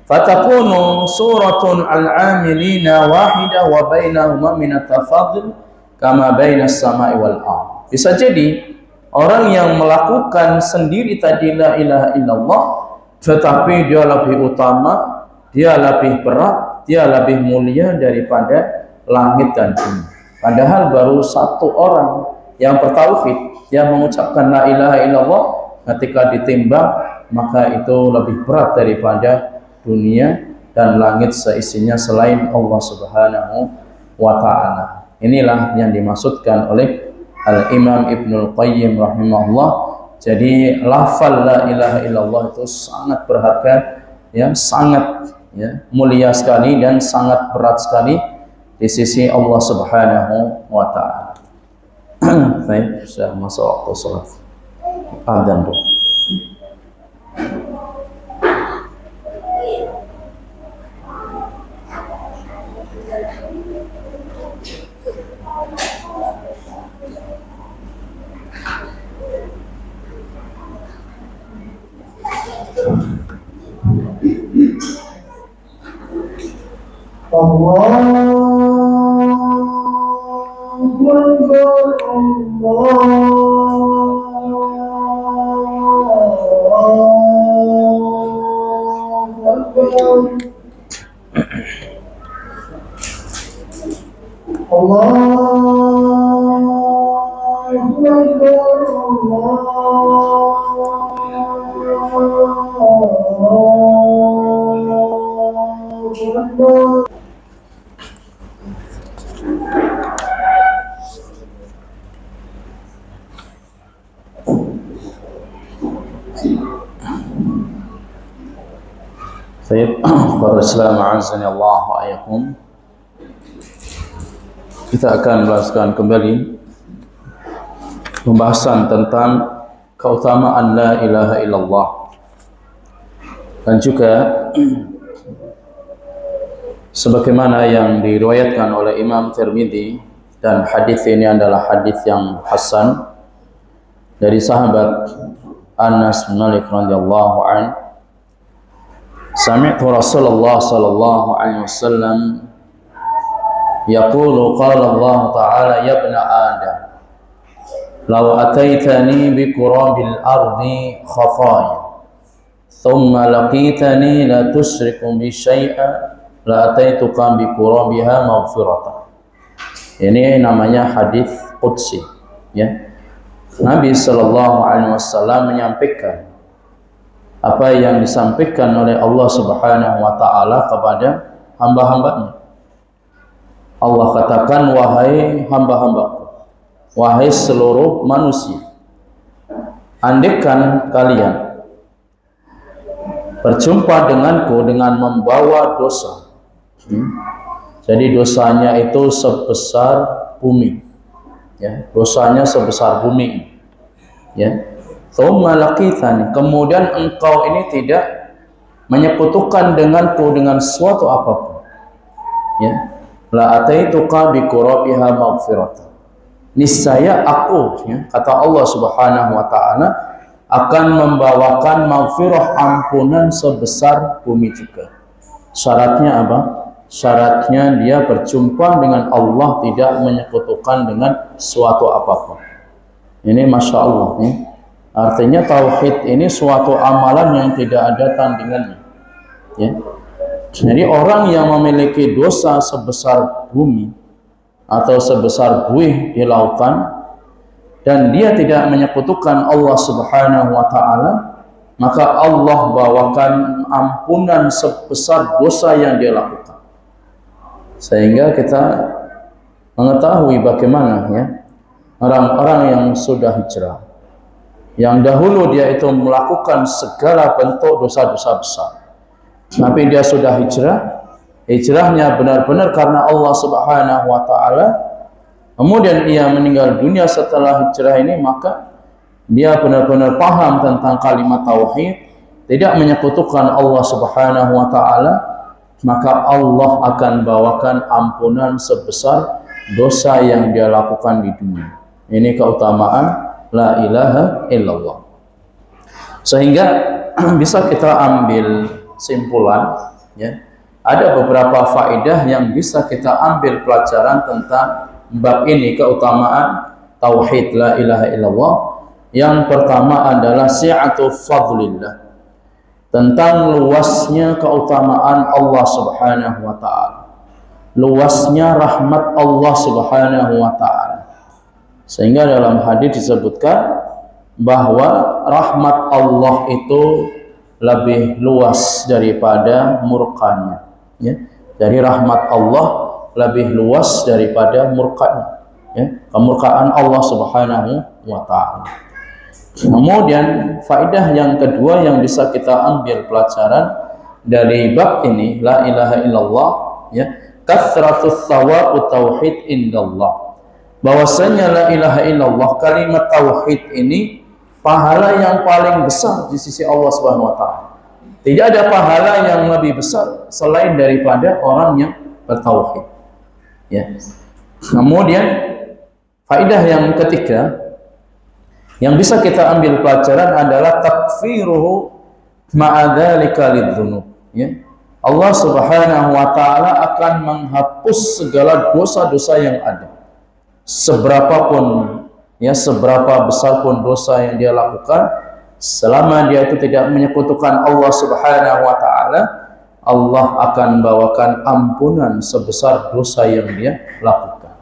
Fatakunu suratun al-amilina wahidah wa bainahuma min at-tafadhul kama bainas sama'i wal ardh. Bisa jadi orang yang melakukan sendiri tadi la ilaha illallah, tetapi dia lebih utama, dia lebih berat, dia lebih mulia daripada langit dan bumi. Padahal baru satu orang yang bertauhid, yang mengucapkan la ilaha illallah, ketika ditimbang maka itu lebih berat daripada dunia dan langit seisinya selain Allah Subhanahu wa ta'ala. Inilah yang dimaksudkan oleh Al-Imam Ibnul Qayyim rahimahullah. Jadi lafal la ilaha illallah itu sangat berharga ya, sangat ya, mulia sekali dan sangat berat sekali di sisi Allah Subhanahu wa ta'ala. Baik, sudah masuk waktu salat. Adzan, Bu. Assalamualaikum. Kita akan melanjutkan kembali pembahasan tentang keutamaan la ilaha illallah, dan juga sebagaimana yang diriwayatkan oleh Imam Tirmidzi, dan hadis ini adalah hadis yang hasan dari sahabat Anas bin Malik radhiyallahu anhu. Sami'tu Rasulullah sallallahu alaihi wasallam yaqulu qala Allah ta'ala ya ibna Adam law ataitani bi qurabil ardi khafaya thumma laqitani la tusyriku bi syai'a la ataituka bi qurabiha maghfiratan. Ini namanya hadis qudsi ya. Nabi sallallahu alaihi wasallam menyampaikan apa yang disampaikan oleh Allah Subhanahu wa ta'ala kepada hamba-hambanya. Allah katakan, wahai hamba-hambaku, wahai seluruh manusia, andaikan kalian berjumpa denganku dengan membawa dosa, jadi dosanya itu sebesar bumi ya, dosanya sebesar bumi ya. Thumma laqitani, kemudian engkau ini tidak menyekutukan denganku dengan suatu apapun ya, la ataituka bi qurabiha maghfiratan, niscaya aku ya, kata Allah Subhanahu wa ta'ala, akan membawakan maghfirah, ampunan sebesar bumi juga. Syaratnya apa? Syaratnya dia berjumpa dengan Allah, tidak menyekutukan dengan suatu apapun. Ini Masya Allah ya. Artinya tauhid ini suatu amalan yang tidak ada tandingannya ya. Jadi orang yang memiliki dosa sebesar bumi atau sebesar buih di lautan dan dia tidak menyekutukan Allah Subhanahu wa ta'ala, maka Allah bawakan ampunan sebesar dosa yang dia lakukan. sehingga kita mengetahui bagaimana ya orang-orang yang sudah hijrah, yang dahulu dia itu melakukan segala bentuk dosa-dosa besar, tapi dia sudah hijrah, hijrahnya benar-benar karena Allah Subhanahu wa taala. Kemudian ia meninggal dunia setelah hijrah ini, maka dia benar-benar paham tentang kalimat tauhid, tidak menyekutukan Allah Subhanahu wa taala, maka Allah akan bawakan ampunan sebesar dosa yang dia lakukan di dunia. Ini keutamaan la ilaha illallah. Sehingga bisa kita ambil simpulan ya. Ada beberapa faedah yang bisa kita ambil pelajaran tentang bab ini, keutamaan tauhid la ilaha illallah. Yang pertama adalah si'atu fadlillah, tentang luasnya keutamaan Allah Subhanahu wa taala, luasnya rahmat Allah Subhanahu wa taala. Sehingga dalam hadis disebutkan bahwa rahmat Allah itu lebih luas daripada murkanya ya. Jadi rahmat Allah lebih luas daripada murkanya ya, kemurkaan Allah Subhanahu wa taala. Kemudian faedah yang kedua yang bisa kita ambil pelajaran dari bab ini la ilaha illallah ya, kathratus thawab tauhid indallah, bahwasanya la ilaha illallah, kalimat tauhid ini pahala yang paling besar di sisi Allah Subhanahu wa taala. Tidak ada pahala yang lebih besar selain daripada orang yang bertauhid ya. Kemudian faedah yang ketiga yang bisa kita ambil pelajaran adalah takfiruhu ma'adzalika lidzunub ya. Allah Subhanahu wa taala akan menghapus segala dosa-dosa yang ada. Seberapapun ya, seberapa besar pun dosa yang dia lakukan, selama dia itu tidak menyekutukan Allah Subhanahu wa taala, Allah akan bawakan ampunan sebesar dosa yang dia lakukan.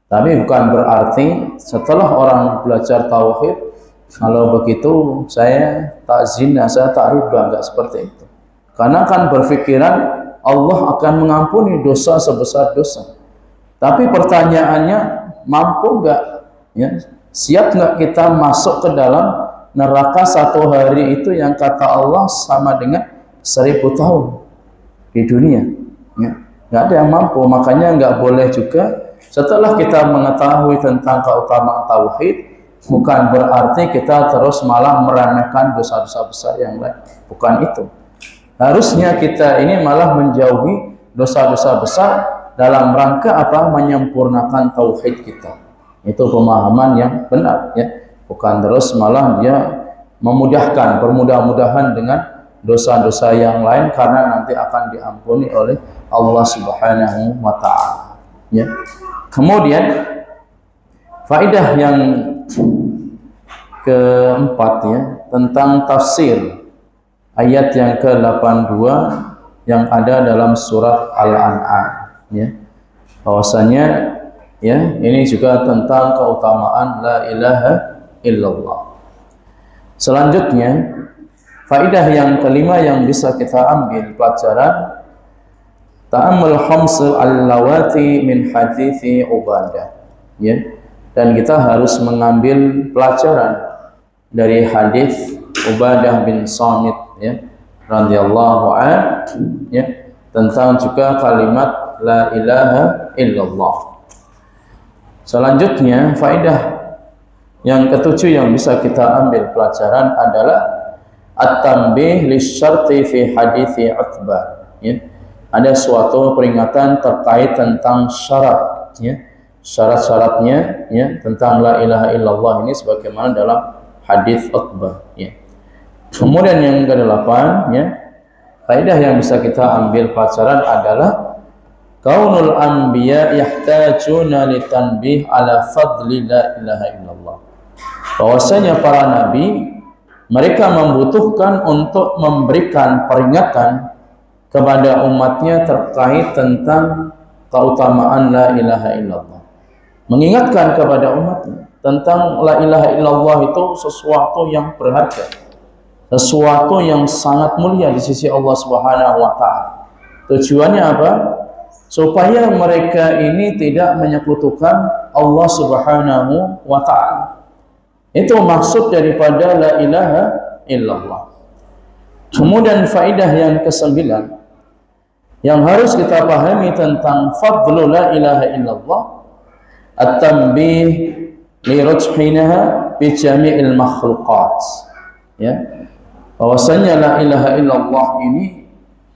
Tapi bukan berarti setelah orang belajar tauhid, kalau begitu saya tak zina, saya tak riba, enggak seperti itu. Karena kan berpikiran Allah akan mengampuni dosa sebesar dosa. Tapi pertanyaannya, mampu enggak ya? Siap enggak kita masuk ke dalam neraka satu hari itu yang kata Allah sama dengan 1000 tahun di dunia ya? Enggak ada yang mampu. Makanya enggak boleh juga setelah kita mengetahui tentang keutamaan tauhid, bukan berarti kita terus malah meremehkan dosa-dosa besar yang lain. Bukan itu. Harusnya kita ini malah menjauhi dosa-dosa besar dalam rangka apa? Menyempurnakan tauhid kita. Itu pemahaman yang benar ya. Bukan terus malah dia memudahkan, bermudah-mudahan dengan dosa-dosa yang lain karena nanti akan diampuni oleh Allah Subhanahu wa taala ya. Kemudian faedah yang keempat ya, tentang tafsir ayat yang ke-82 yang ada dalam surat Al-An'am ya. Bahwasanya ya, ini juga tentang keutamaan la ilaha illallah. Selanjutnya faedah yang kelima yang bisa kita ambil pelajaran, ta'ammul khamsul al-lawati min hadithi Ubadah ya. Dan kita harus mengambil pelajaran dari hadis Ubadah bin Samit ya radhiyallahu anhu ya, tentang juga kalimat la ilaha illallah. Selanjutnya faedah yang ketujuh yang bisa kita ambil pelajaran adalah at-tanbih lisyarti fi hadithi Utsbah ya. Ada suatu peringatan terkait tentang syarat ya, syarat-syaratnya ya, tentang la ilaha illallah ini sebagaimana dalam hadis Utsbah ya. Kemudian yang ke-8 ya, faedah yang bisa kita ambil pelajaran adalah kaunul anbiya yahtajuna litanbih ala fadli la ilaha illallah. Bahwasanya para nabi mereka membutuhkan untuk memberikan peringatan kepada umatnya terkait tentang keutamaan la ilaha illallah. Mengingatkan kepada umatnya tentang la ilaha illallah itu sesuatu yang berharga, sesuatu yang sangat mulia di sisi Allah Subhanahu wa taala. Tujuannya apa? supaya mereka ini tidak menyekutukan Allah Subhanahu wa ta'ala. Itu maksud daripada la ilaha illallah. Kemudian faedah yang ke-9 yang harus kita pahami tentang fadlu la ilaha illallah, at-tanbih li rajhinaha bi jami'il makhluqat. Ya. Bahwasanya la ilaha illallah ini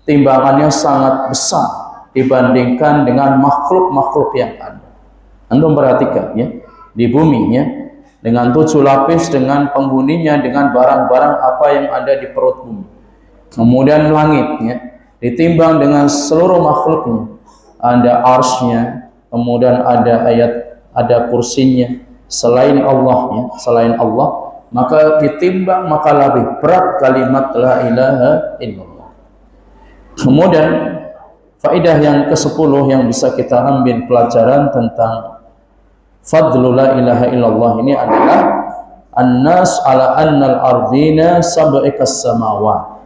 timbangannya sangat besar dibandingkan dengan makhluk-makhluk yang ada. Antum perhatikan ya, di bumi ya, dengan 7 lapis, dengan penghuninya, dengan barang-barang apa yang ada di perut bumi. Kemudian langitnya ditimbang dengan seluruh makhluknya, ada arsy-nya, kemudian ada kursinya, selain Allah ya, selain Allah, maka ditimbang maka lebih berat kalimat la ilaha illallah. Kemudian faedah yang ke-10 yang bisa kita ambil pelajaran tentang fadlu la ilaha illallah ini adalah annas ala annal ardina sab'ikas samawat.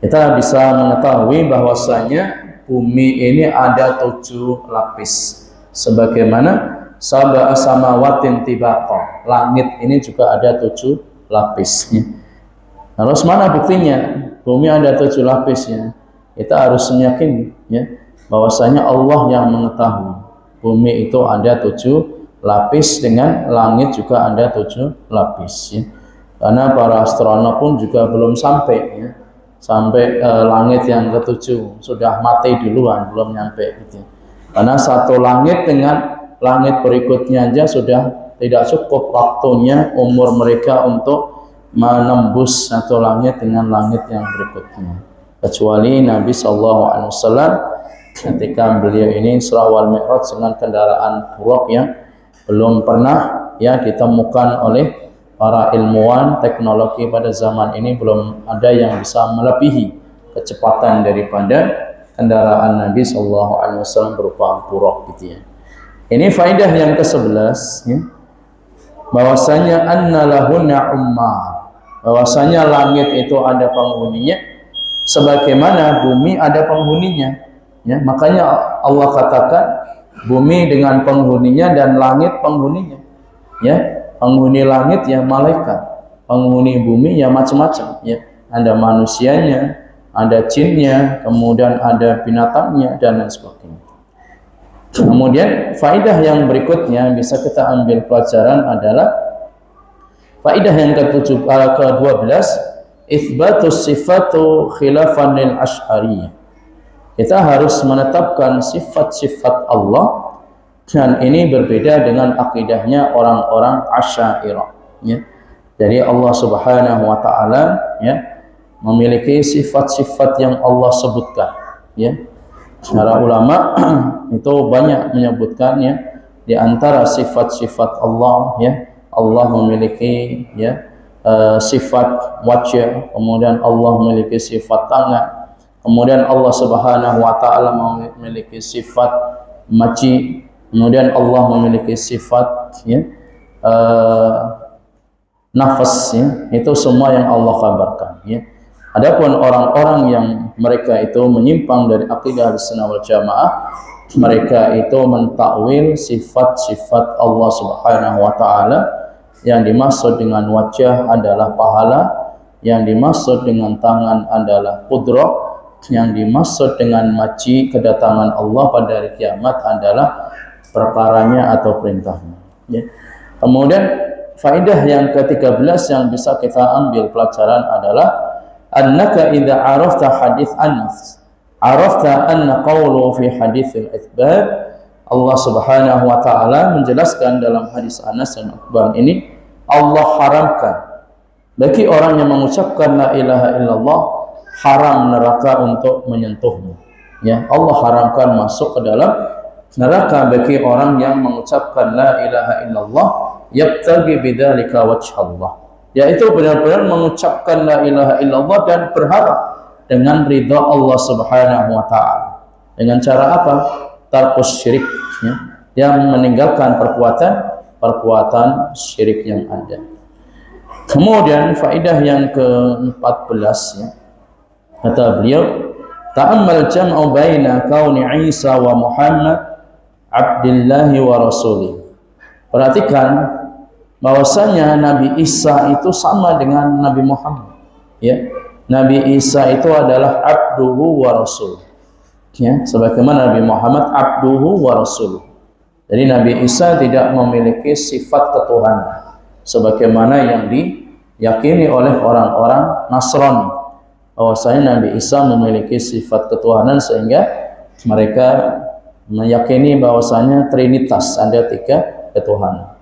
Kita bisa mengetahui bahwasanya bumi ini ada 7 lapis, sebagaimana sab'a samawatin tibaqa, langit ini juga ada 7 lapisnya. Terus mana buktinya bumi ada 7 lapisnya? Kita harus meyakini ya, bahwasanya Allah yang mengetahui bumi itu ada 7 lapis, dengan langit juga ada 7 lapis ya. Karena para astronom pun juga belum sampai ya, sampai langit yang ke-7, sudah mati duluan, belum nyampe gitu. Karena satu langit dengan langit berikutnya aja sudah tidak cukup waktunya umur mereka untuk menembus satu langit dengan langit yang berikutnya. Kecuali Nabi SAW ketika beliau ini Isra wal Mi'raj dengan kendaraan buruk yang belum pernah ya ditemukan oleh para ilmuwan, teknologi pada zaman ini belum ada yang bisa melebihi kecepatan daripada kendaraan Nabi SAW berupa buruk gitu ya. Ini faedah yang ke-11 ya, bahwasanya anna lahunna ummah, bahwasanya langit itu ada penghuninya sebagaimana bumi ada penghuninya ya. Makanya Allah katakan bumi dengan penghuninya dan langit penghuninya ya. Penghuni langit ya malaikat, penghuni bumi ya macam-macam ya. Ada manusianya, ada jinnya, kemudian ada binatangnya dan lain sebagainya. Kemudian faedah yang berikutnya bisa kita ambil pelajaran adalah faedah yang ke-12, itsbatus sifatu khilafan lil asy'ariyah. Kita harus menetapkan sifat-sifat Allah, dan ini berbeda dengan akidahnya orang-orang Asy'ariyah ya. Jadi Allah Subhanahu wa taala ya memiliki sifat-sifat yang Allah sebutkan ya. Para ulama itu banyak menyebutkannya. Di antara sifat-sifat Allah ya, Allah memiliki ya sifat wajah, kemudian Allah memiliki sifat tangan, kemudian Allah Subhanahu wa taala memiliki sifat maji, kemudian Allah memiliki sifat ya nafas ya. Itu semua yang Allah kabarkan ya. Adapun orang-orang yang mereka itu menyimpang dari akidah Ahlussunnah wal Jamaah, mereka itu mentakwil sifat-sifat Allah Subhanahu wa taala. Yang dimaksud dengan wajah adalah pahala, yang dimaksud dengan tangan adalah qudrah, yang dimaksud dengan maji kedatangan Allah pada hari kiamat adalah perkaranya atau perintahnya ya. Kemudian faedah yang ke-13 yang bisa kita ambil pelajaran adalah annaka idza arafta hadits Anas arafta anna qawlu fi haditsil itsbat. Allah Subhanahu wa taala menjelaskan dalam hadis Anas dan Uqbah ini, Allah haramkan bagi orang yang mengucapkan la ilaha illallah haram neraka untuk menyentuhmu ya. Allah haramkan masuk ke dalam neraka bagi orang yang mengucapkan la ilaha illallah yabtaghi bidzalika wajhallah, yaitu benar-benar mengucapkan la ilaha illallah dan berharap dengan ridha Allah Subhanahu wa taala. Dengan cara apa? Tarkus syirik ya, yang meninggalkan perbuatan syirik yang ada. Kemudian faedah yang ke-14 ya, kata beliau, ta'ammal jam'u baina kauni Isa wa Muhammad abdillahi wa rasulih. Perhatikan bahwasanya Nabi Isa itu sama dengan Nabi Muhammad, ya. Nabi Isa itu adalah abduhu wa rasul, ya, sebagaimana Nabi Muhammad abduhu wa rasul. Jadi Nabi Isa tidak memiliki sifat ketuhanan sebagaimana yang diyakini oleh orang-orang Nasrani, bahwasanya Nabi Isa memiliki sifat ketuhanan sehingga mereka meyakini bahwasanya Trinitas, ada 3 ketuhanan.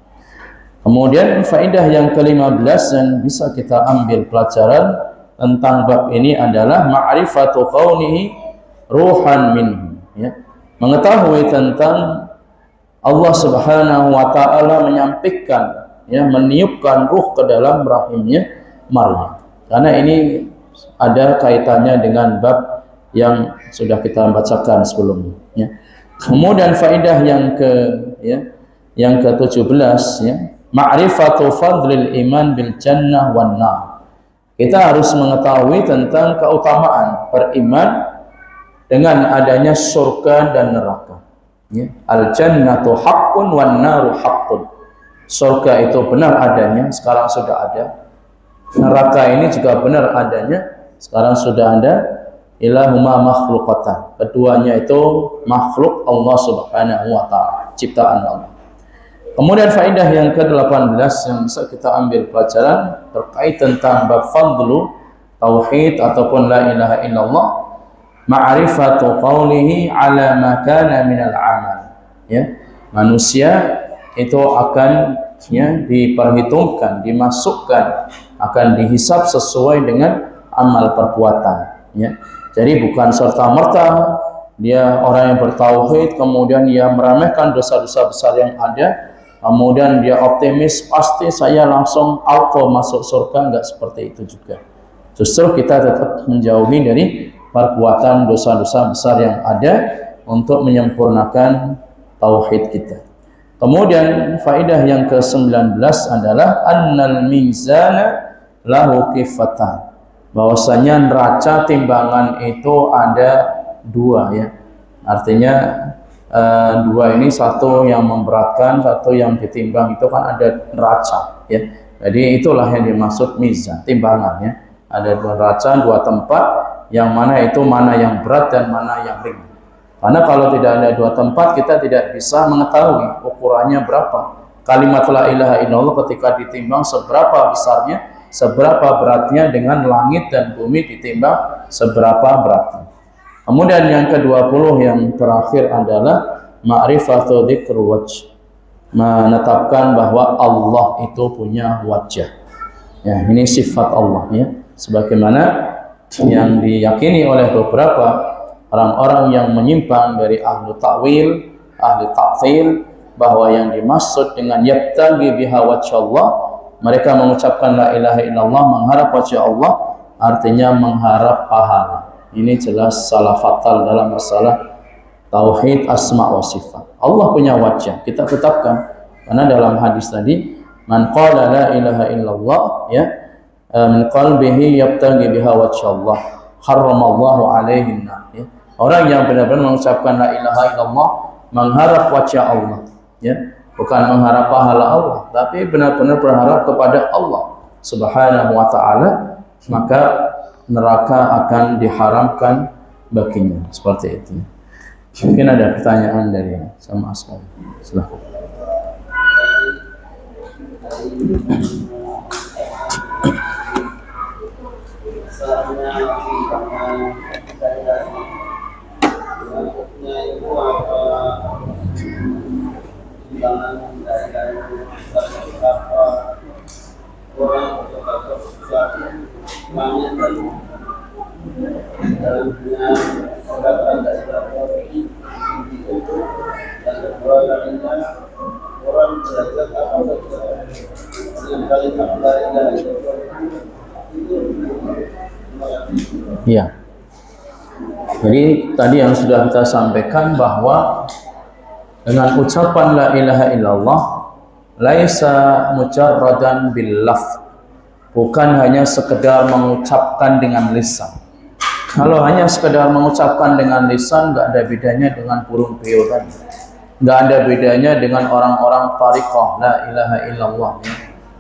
Kemudian faedah yang ke-15 yang bisa kita ambil pelajaran tentang bab ini adalah ma'rifatu kaunihi ruhan minhu, ya. Mengetahui tentang Allah Subhanahu wa taala menyampaikan, ya, meniupkan ruh ke dalam rahimnya Maryam. Karena ini ada kaitannya dengan bab yang sudah kita bacakan sebelumnya, ya. Kemudian faedah yang ke-17, ya, ma'rifatu fadlil iman bil jannah wan nar. Kita harus mengetahui tentang keutamaan beriman dengan adanya surga dan neraka, ya. Al jannatu haqqun wan naru haqqun. Surga itu benar adanya, sekarang sudah ada. Neraka ini juga benar adanya, sekarang sudah ada. Ilahuma makhluqatan. Keduanya itu makhluk Allah Subhanahu wa taala, ciptaan Allah. Kemudian faedah yang ke-18 yang bisa kita ambil pelajaran terkait tentang bab fadlu tauhid ataupun la ilaha illallah, ma'rifatu qawlihi ala ma kana minal amal, ya. Manusia itu akan, ya, diperhitungkan, dimasukkan, akan dihisab sesuai dengan amal perbuatan, ya. Jadi bukan serta-merta dia orang yang bertauhid kemudian dia meremehkan dosa-dosa besar yang ada, kemudian dia optimis pasti saya langsung auto masuk surga. Enggak seperti itu juga. Justru kita tetap menjauhi dari perbuatan dosa-dosa besar yang ada untuk menyempurnakan tauhid kita. Kemudian faedah yang ke-19 adalah annal mizana lahu kifatan. Bahwasanya neraca timbangan itu ada 2, ya. Artinya 2 ini, satu yang memberatkan, satu yang ditimbang, itu kan ada neraca, ya. Jadi itulah yang dimaksud mizan, timbangannya. Ada 2 neraca, 2 tempat, yang mana itu mana yang berat dan mana yang ringan. Karena kalau tidak ada 2 tempat, kita tidak bisa mengetahui ukurannya berapa. Kalimat la ilaha illallah ketika ditimbang seberapa besarnya, seberapa beratnya, dengan langit dan bumi ditimbang seberapa beratnya. Kemudian yang ke-20 yang terakhir adalah ma'rifatu dzikr wajh, menetapkan bahwa Allah itu punya wajah, ya. Ini sifat Allah, ya, sebagaimana yang diyakini oleh beberapa orang-orang yang menyimpang dari ahlu ta'wil, ahli ta'til, bahwa yang dimaksud dengan yabtaghi biha wajhallah, mereka mengucapkan la ilaha illallah mengharap wajah Allah, artinya mengharap pahala. Ini jelas salah fatal dalam masalah tauhid asma wa sifat. Allah punya wajah, kita tetapkan, karena dalam hadis tadi man qala la ilaha illallah, ya, min qalbihi yabtaghi biha wajhallah harramallahu alaihi nar, ya. Orang yang benar-benar mengucapkan la ilaha illallah mengharap wajah Allah, ya, bukan mengharap pahala Allah, tapi benar-benar berharap kepada Allah Subhanahu wa ta'ala, maka neraka akan diharamkan baginya. Seperti itu. Mungkin ada pertanyaan dari sama Asma. Silakan. Ya. Jadi tadi yang sudah kita sampaikan bahwa dengan ucapan la ilaha illallah laisa mujarradan bil lafz, bukan hanya sekedar mengucapkan dengan lisan, Kalau hanya sekedar mengucapkan dengan lisan, nggak ada bedanya dengan burung beo tadi. Nggak ada bedanya dengan orang-orang tariqah la ilaha illallah ya,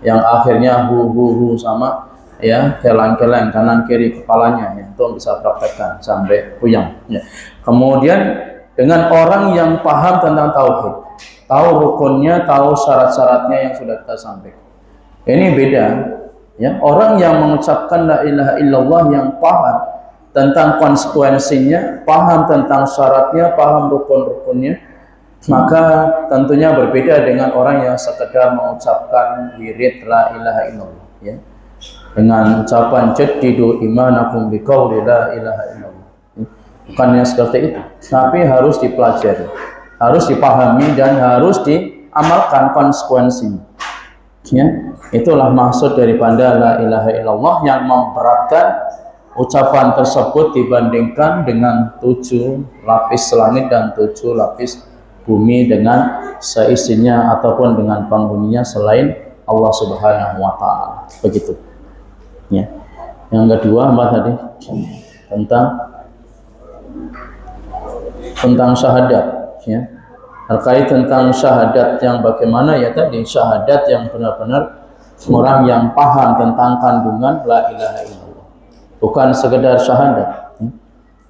yang akhirnya hu sama ya keleng-keleng kanan kiri kepalanya ya, itu bisa praktekkan sampai puyang ya. Kemudian dengan orang yang paham tentang tauhid, tahu rukunnya, tahu syarat-syaratnya yang sudah kita sampaikan. Ini beda ya, orang yang mengucapkan la ilaha illallah yang paham tentang konsekuensinya, paham tentang syaratnya, paham rukun-rukunnya, maka tentunya berbeda dengan orang yang sekedar mengucapkan wirid la ilaha illallah ya. Dengan ucapan jaddidu imanakum biqauli la ilaha illallah. Bukannya seperti itu, tapi harus dipelajari, harus dipahami dan harus diamalkan konsekuensinya. Ya, itulah maksud daripada la ilaha illallah yang memberatkan ucapan tersebut dibandingkan dengan 7 lapis langit dan 7 lapis bumi dengan seisinya ataupun dengan penghuninya selain Allah Subhanahu wa taala. Begitu. Ya. Yang kedua apa tadi? Tentang syahadat ya. Terkait tentang syahadat yang bagaimana ya tadi, syahadat yang benar-benar orang yang paham tentang kandungan la ilaha illallah. Bukan sekedar syahadat,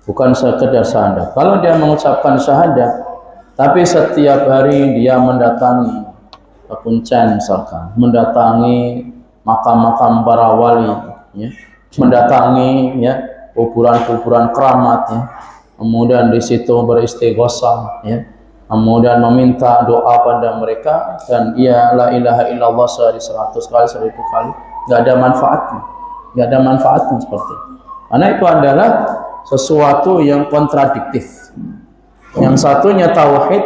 bukan sekedar syahadat. Kalau dia mengucapkan syahadat, tapi setiap hari dia mendatangi Kuncen misalkan, mendatangi makam-makam para wali, ya, mendatangi ya kuburan-kuburan keramat, ya, kemudian di situ beristighosah, ya, kemudian meminta doa pada mereka, dan ia la ilaha illallah sehari 100 kali, 1000 kali, nggak ada manfaatnya. Nggak ada manfaatnya seperti itu. Karena itu adalah sesuatu yang kontradiktif. Yang satunya tauhid,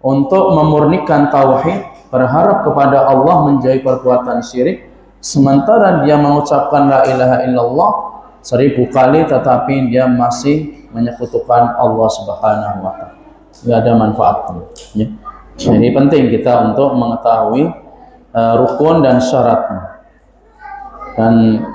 untuk memurnikan tauhid, berharap kepada Allah menjauhi perbuatan syirik, sementara dia mengucapkan la ilaha illallah 1000 kali tetapi dia masih menyekutukan Allah Subhanahu wa taala. Nggak ada manfaatnya ya. Jadi penting kita untuk mengetahui rukun dan syaratnya. Dan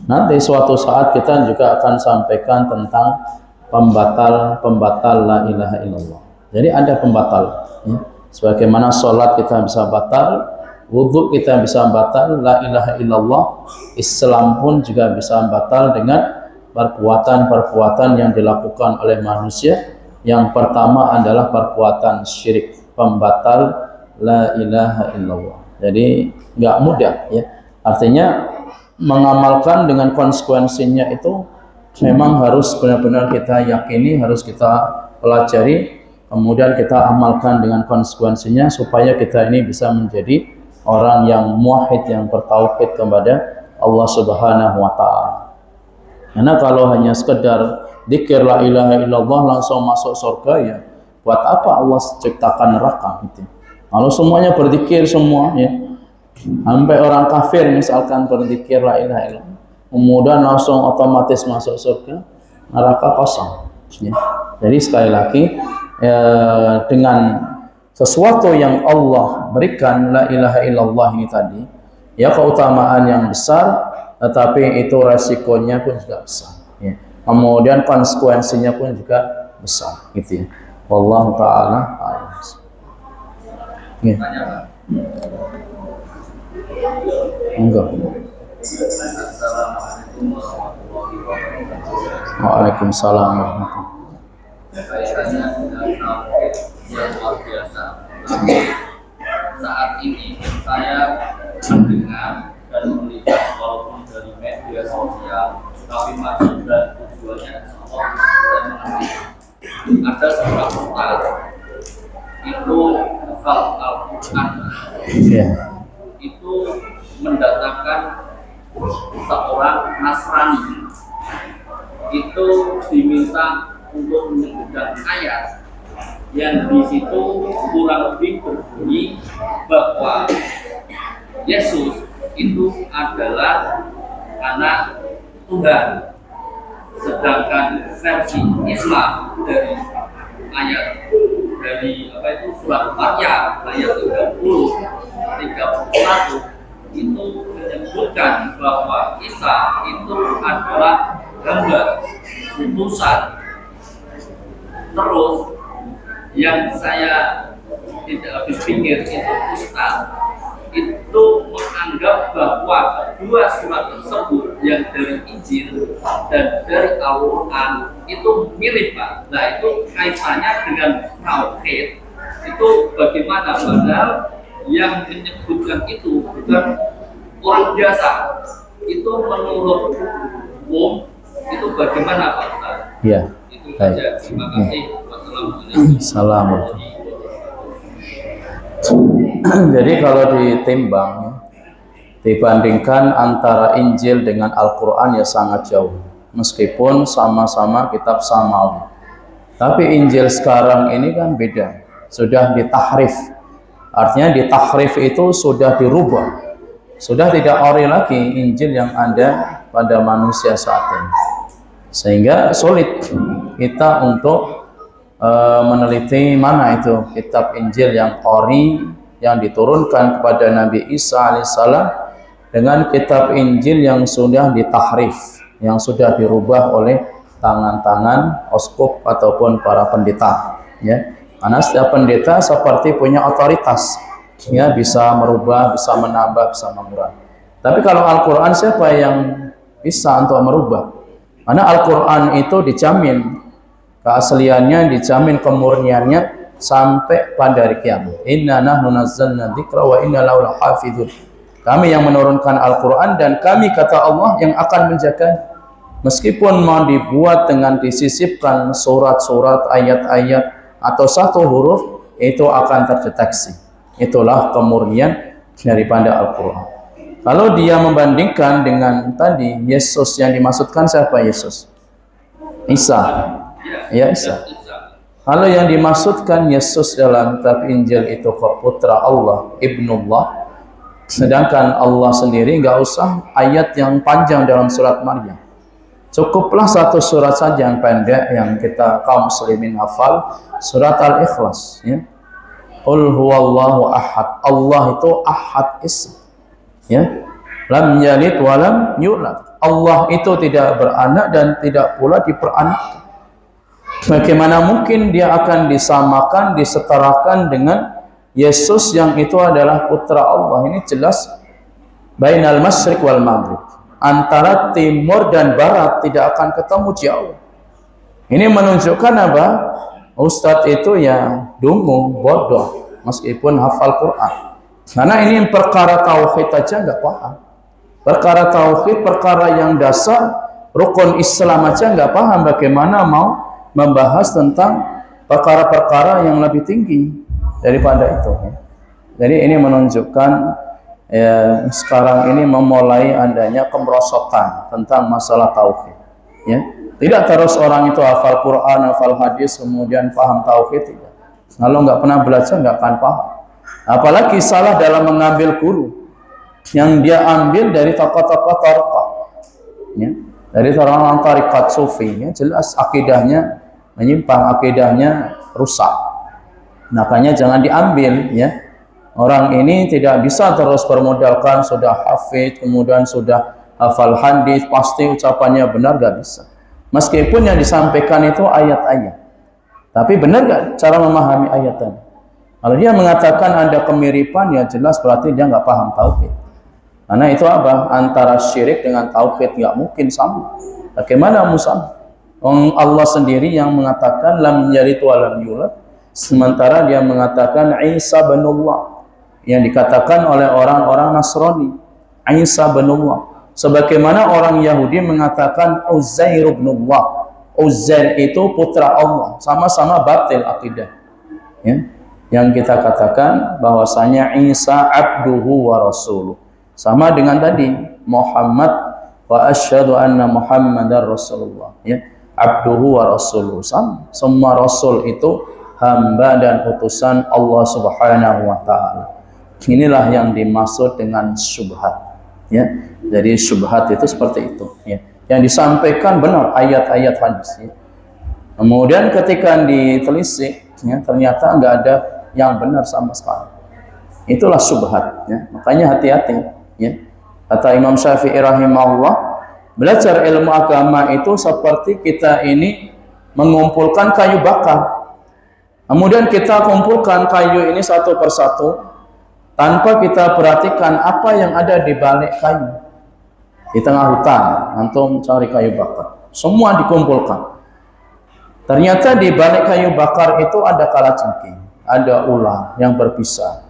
nanti suatu saat kita juga akan sampaikan tentang pembatal la ilaha illallah. Jadi ada pembatal ya. Sebagaimana sholat kita bisa batal, wudhu kita bisa batal, la ilaha illallah, Islam pun juga bisa batal dengan perbuatan-perbuatan yang dilakukan oleh manusia. Yang pertama adalah perbuatan syirik, pembatal la ilaha illallah. Jadi nggak mudah ya. Artinya mengamalkan dengan konsekuensinya itu memang harus benar-benar kita yakini, harus kita pelajari, kemudian kita amalkan dengan konsekuensinya supaya kita ini bisa menjadi orang yang muwahhid, yang bertauhid kepada Allah Subhanahu wa taala. Karena kalau hanya sekedar dzikir la ilaha illallah langsung masuk surga, ya buat apa Allah ciptakan neraka gitu. Kalau semuanya berzikir semua ya, sampai orang kafir misalkan berzikir la ilaha illallah, kemudian langsung otomatis masuk surga, neraka kosong ya. Jadi sekali lagi dengan sesuatu yang Allah berikan, la ilaha illallah ini tadi ya, keutamaan yang besar, tetapi itu resikonya pun juga besar ya. Kemudian konsekuensinya pun juga besar gitu ya. Wallahu taala a'lam. Ya. Enggak. Waalaikumsalam warahmatullahi yang luar biasa. Saat ini saya mendengar dan melihat, walaupun dari media sosial, tapi maksud dan tujuannya insya saya mengerti. Ada seorang ustaz itu hafal Al-Quran, itu mendatangkan seorang Nasrani, itu diminta untuk menyebutkan ayat yang di situ kurang lebih berbunyi bahwa Yesus itu adalah anak Tuhan, sedangkan versi Islam dari ayat dari surat Maryam ayat 31 itu menyebutkan bahwa Isa itu adalah hamba utusan. Terus yang saya tidak habis pikir itu Ustaz itu menganggap bahwa kedua surat tersebut yang dari Injil dan dari Al-Quran itu mirip, Pak. Nah, itu kaitannya dengan tauhid itu bagaimana? Padahal yang menyebutkan itu bukan orang biasa. Itu menurut hukum itu bagaimana, Pak Ustaz? Ya. Itu saja. Terima kasih. Wassalamualaikum. Assalamualaikum. Jadi kalau ditimbang, dibandingkan antara Injil dengan Al-Quran ya sangat jauh. Meskipun sama-sama kitab samawi. Tapi Injil sekarang ini kan beda. Sudah ditahrif. Artinya ditahrif itu sudah dirubah. Sudah tidak ori lagi Injil yang ada pada manusia saat ini. Sehingga sulit kita untuk meneliti mana itu kitab Injil yang ori yang diturunkan kepada Nabi Isa alaihissalam dengan kitab Injil yang sudah ditahrif, yang sudah dirubah oleh tangan-tangan uskup ataupun para pendeta, ya. Karena setiap pendeta seperti punya otoritas, ya, bisa merubah, bisa menambah, bisa mengurangi. Tapi kalau Al-Quran siapa yang bisa untuk merubah? Karena Al-Quran itu dijamin keasliannya, dijamin kemurniannya sampai pada hari kiamat. Inna nahnu nazzalna dzikra wa inna lahu lahafizun. Kami yang menurunkan Al-Quran dan kami, kata Allah, yang akan menjaga. Meskipun mau dibuat dengan disisipkan surat-surat, ayat-ayat atau satu huruf, itu akan terdeteksi. Itulah kemurnian daripada Al-Quran. Kalau dia membandingkan dengan tadi Yesus, yang dimaksudkan siapa Yesus? Isa. Ya, Isa. Kalau yang dimaksudkan Yesus dalam kitab Injil itu putra Allah, Ibnullah, sedangkan Allah sendiri nggak usah ayat yang panjang dalam surat Maryam. Cukuplah satu surat saja yang pendek yang kita kaum muslimin hafal, surat Al-Ikhlas, ya. Qul huwallahu ahad. Allah itu ahad ism, ya. Lam yalid wa lam yulad. Allah itu tidak beranak dan tidak pula diperanakkan. Bagaimana mungkin dia akan disamakan, disetarakan dengan Yesus yang itu adalah putra Allah? Ini jelas bainal masyriq wal maghrib. Antara timur dan barat tidak akan ketemu jauh. Ini menunjukkan apa? Ustadz itu ya dungu, bodoh, meskipun hafal Quran. Karena ini perkara tauhid aja nggak paham. Perkara tauhid, perkara yang dasar, rukun Islam aja nggak paham, bagaimana mau membahas tentang perkara-perkara yang lebih tinggi daripada itu, ya. Jadi ini menunjukkan ya, sekarang ini memulai adanya kemerosotan tentang masalah tauhid, ya. Tidak terus orang itu hafal Quran, hafal hadis, kemudian paham tauhid, tidak. Kalau nggak pernah belajar nggak akan paham. Apalagi salah dalam mengambil guru yang dia ambil dari tokoh-tokoh tarekat, ya. Dari orang-orang tarekat sufi, ya, jelas akidahnya menyimpang, akidahnya rusak. Makanya jangan diambil, ya. Orang ini tidak bisa terus bermodalkan sudah hafid, kemudian sudah hafal hadis, pasti ucapannya benar, gak bisa. Meskipun yang disampaikan itu ayat-ayat, tapi benar gak cara memahami ayat tadi? Kalau dia mengatakan ada kemiripan, ya jelas berarti dia nggak paham tauhid. Karena itu apa? Antara syirik dengan tauhid nggak mungkin sama. Bagaimana musam? Allah sendiri yang mengatakan lam yalid wa lam yulad, sementara dia mengatakan Isa binullah, yang dikatakan oleh orang-orang Nasrani Isa binullah. Sebagaimana orang Yahudi mengatakan Uzair binullah, Uzair itu putra Allah, sama-sama batil akidah, ya. Yang kita katakan bahwasanya Isa abduhu wa rasuluh, sama dengan tadi Muhammad wa asyhadu anna Muhammadar Rasulullah, ya. Abduhu wa rasuluh, sama. Semua rasul itu hamba dan utusan Allah Subhanahu wa taala. Inilah yang dimaksud dengan syubhat, ya. Jadi syubhat itu seperti itu, ya. Yang disampaikan benar ayat-ayat hadis, ya. Kemudian ketika ditelisik, ya, ternyata enggak ada yang benar sama sekali. Itulah syubhat, ya. Makanya hati-hati, ya. Kata Imam Syafi'i rahimahullah, Belajar ilmu agama itu seperti kita ini mengumpulkan kayu bakar. Kemudian kita kumpulkan kayu ini satu persatu tanpa kita perhatikan apa yang ada di balik kayu. Di tengah hutan, antum cari kayu bakar. Semua dikumpulkan. Ternyata di balik kayu bakar itu ada kalajengking, ada ular yang berpisah.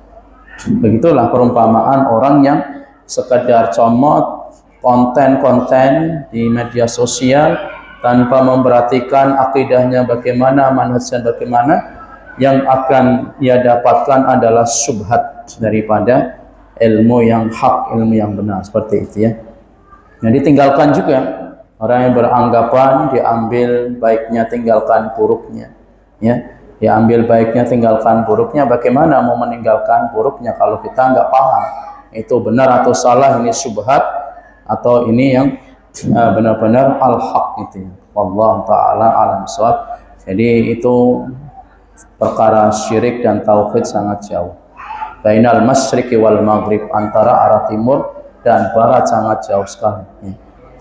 Begitulah perumpamaan orang yang sekedar comot konten-konten di media sosial tanpa memperhatikan akidahnya bagaimana, manhajnya bagaimana, yang akan ia dapatkan adalah syubhat daripada ilmu yang hak, ilmu yang benar, seperti itu ya. Jadi tinggalkan juga orang yang beranggapan diambil baiknya tinggalkan buruknya ya. Diambil baiknya tinggalkan buruknya, bagaimana mau meninggalkan buruknya kalau kita nggak paham itu benar atau salah, ini syubhat atau ini yang benar-benar al-haq itu. Wallahu taala alam shawab. Jadi itu perkara syirik dan tauhid sangat jauh. Bainal masyriqi wal maghrib, antara arah timur dan barat sangat jauh sekali.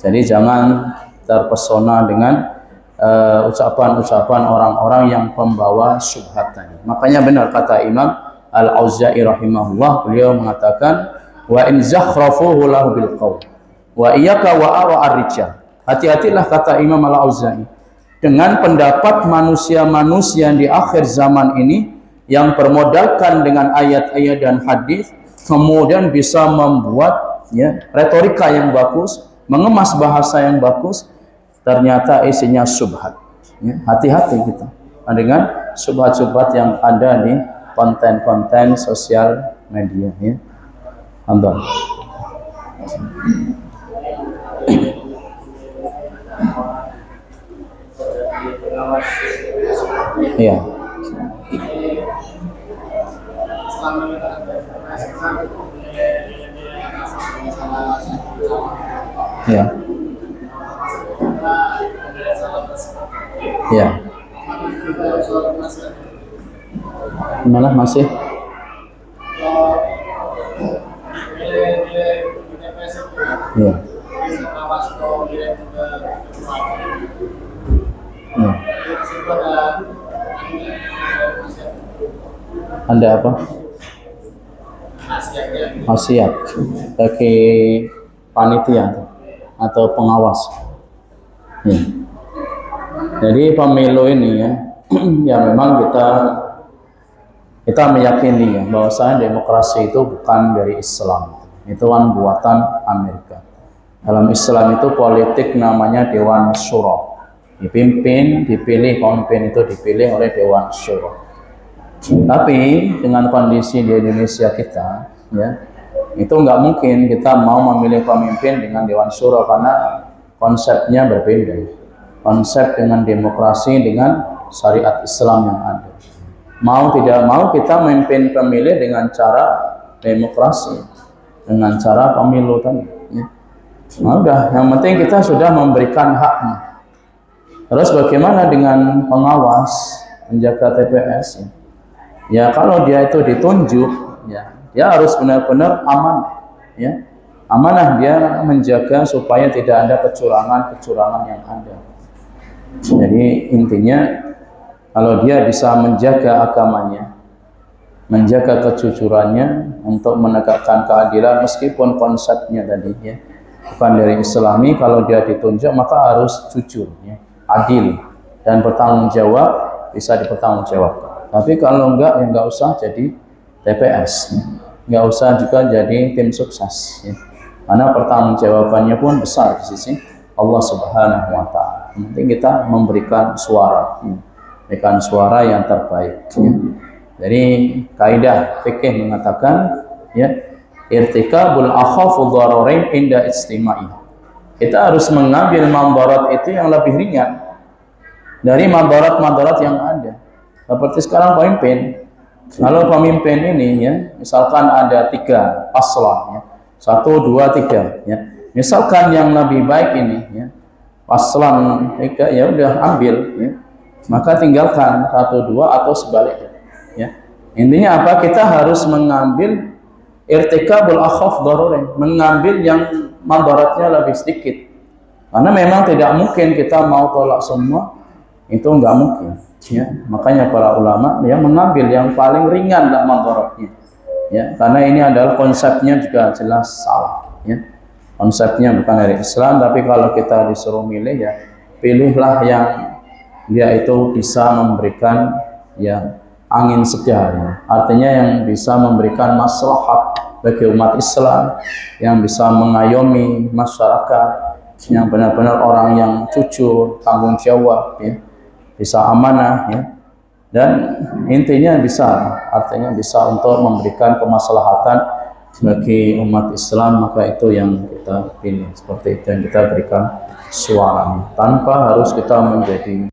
Jadi jangan terpesona dengan ucapan-ucapan orang-orang yang pembawa syubhat tadi. Makanya benar kata Imam Al-Auza'i rahimahullah, beliau mengatakan wa in zakhrafuhu lahu bil qaul wa iyyaka wa ara ar-rijal. Hati-hatilah kata Imam Al-Auza'i dengan pendapat manusia-manusia di akhir zaman ini yang bermodalkan dengan ayat-ayat dan hadis, kemudian bisa membuat ya retorika yang bagus, mengemas bahasa yang bagus, ternyata isinya syubhat. Ya, hati-hati kita dengan syubhat-syubhat yang ada di konten-konten sosial media. Ya. Alhamdulillah. Iya. Ya. Ya. Gimana masih? Ya. Ya. Ada apa? Wasiat bagi panitia atau pengawas. Ya. Jadi pemilu ini ya, ya memang kita meyakini ya bahwasanya demokrasi itu bukan dari Islam, itu kan buatan Amerika. Dalam Islam itu politik namanya Dewan Syuro, dipilih pemimpin itu dipilih oleh Dewan Syuro. Tapi dengan kondisi di Indonesia kita, ya itu nggak mungkin kita mau memilih pemimpin dengan Dewan Syuro karena konsepnya berbeda. Konsep dengan demokrasi dengan syariat Islam yang ada. Mau tidak mau kita memimpin pemilih dengan cara demokrasi, dengan cara pemilu tadi. Ya. Nah, udah, yang penting kita sudah memberikan haknya. Terus bagaimana dengan pengawas, menjaga TPS? Ya kalau dia itu ditunjuk, ya dia harus benar-benar aman. Ya, amanah dia menjaga supaya tidak ada kecurangan-kecurangan yang ada. Jadi intinya kalau dia bisa menjaga agamanya, menjaga kejujurannya untuk menegakkan keadilan meskipun konsepnya tadi ya bukan dari Islami, kalau dia ditunjuk maka harus jujur ya, adil dan bertanggung jawab, bisa dipertanggungjawabkan. Tapi kalau enggak ya enggak usah jadi TPS, enggak usah juga jadi tim sukses ya. Karena pertanggungjawabannya pun besar di sisi Allah Subhanahu wa taala. Penting kita memberikan suara, memberikan suara yang terbaik. Ya. Jadi kaidah fikih mengatakan, ya, irtikabul akhafu dhararain inda istima'i. Kita harus mengambil mandarat itu yang lebih ringan dari mandarat-mandarat yang ada. Seperti sekarang pemimpin, kalau pemimpin ini, ya, misalkan ada 3 paslon, ya, 1, 2, 3, ya. Misalkan yang lebih baik ini, ya, paslon 3 ya udah ambil ya. Maka tinggalkan 1, 2 atau sebaliknya ya. Intinya apa? Kita harus mengambil irtikabul akhaf darurain, mengambil yang mandaratnya lebih sedikit Karena memang tidak mungkin kita mau tolak semua, itu nggak mungkin. Ya, makanya para ulama ya mengambil yang paling ringan lah mandorotnya. Ya, karena ini adalah konsepnya juga jelas salah. Ya, konsepnya bukan dari Islam, tapi kalau kita disuruh milih ya pilihlah yang dia itu bisa memberikan ya angin segar. Ya. Artinya yang bisa memberikan maslahat bagi umat Islam, yang bisa mengayomi masyarakat, yang benar-benar orang yang jujur, tanggung jawab, ya, bisa amanah, ya, dan intinya bisa, artinya bisa untuk memberikan kemaslahatan bagi umat Islam, maka itu yang kita pilih, seperti itu yang kita berikan suara, tanpa harus kita menjadi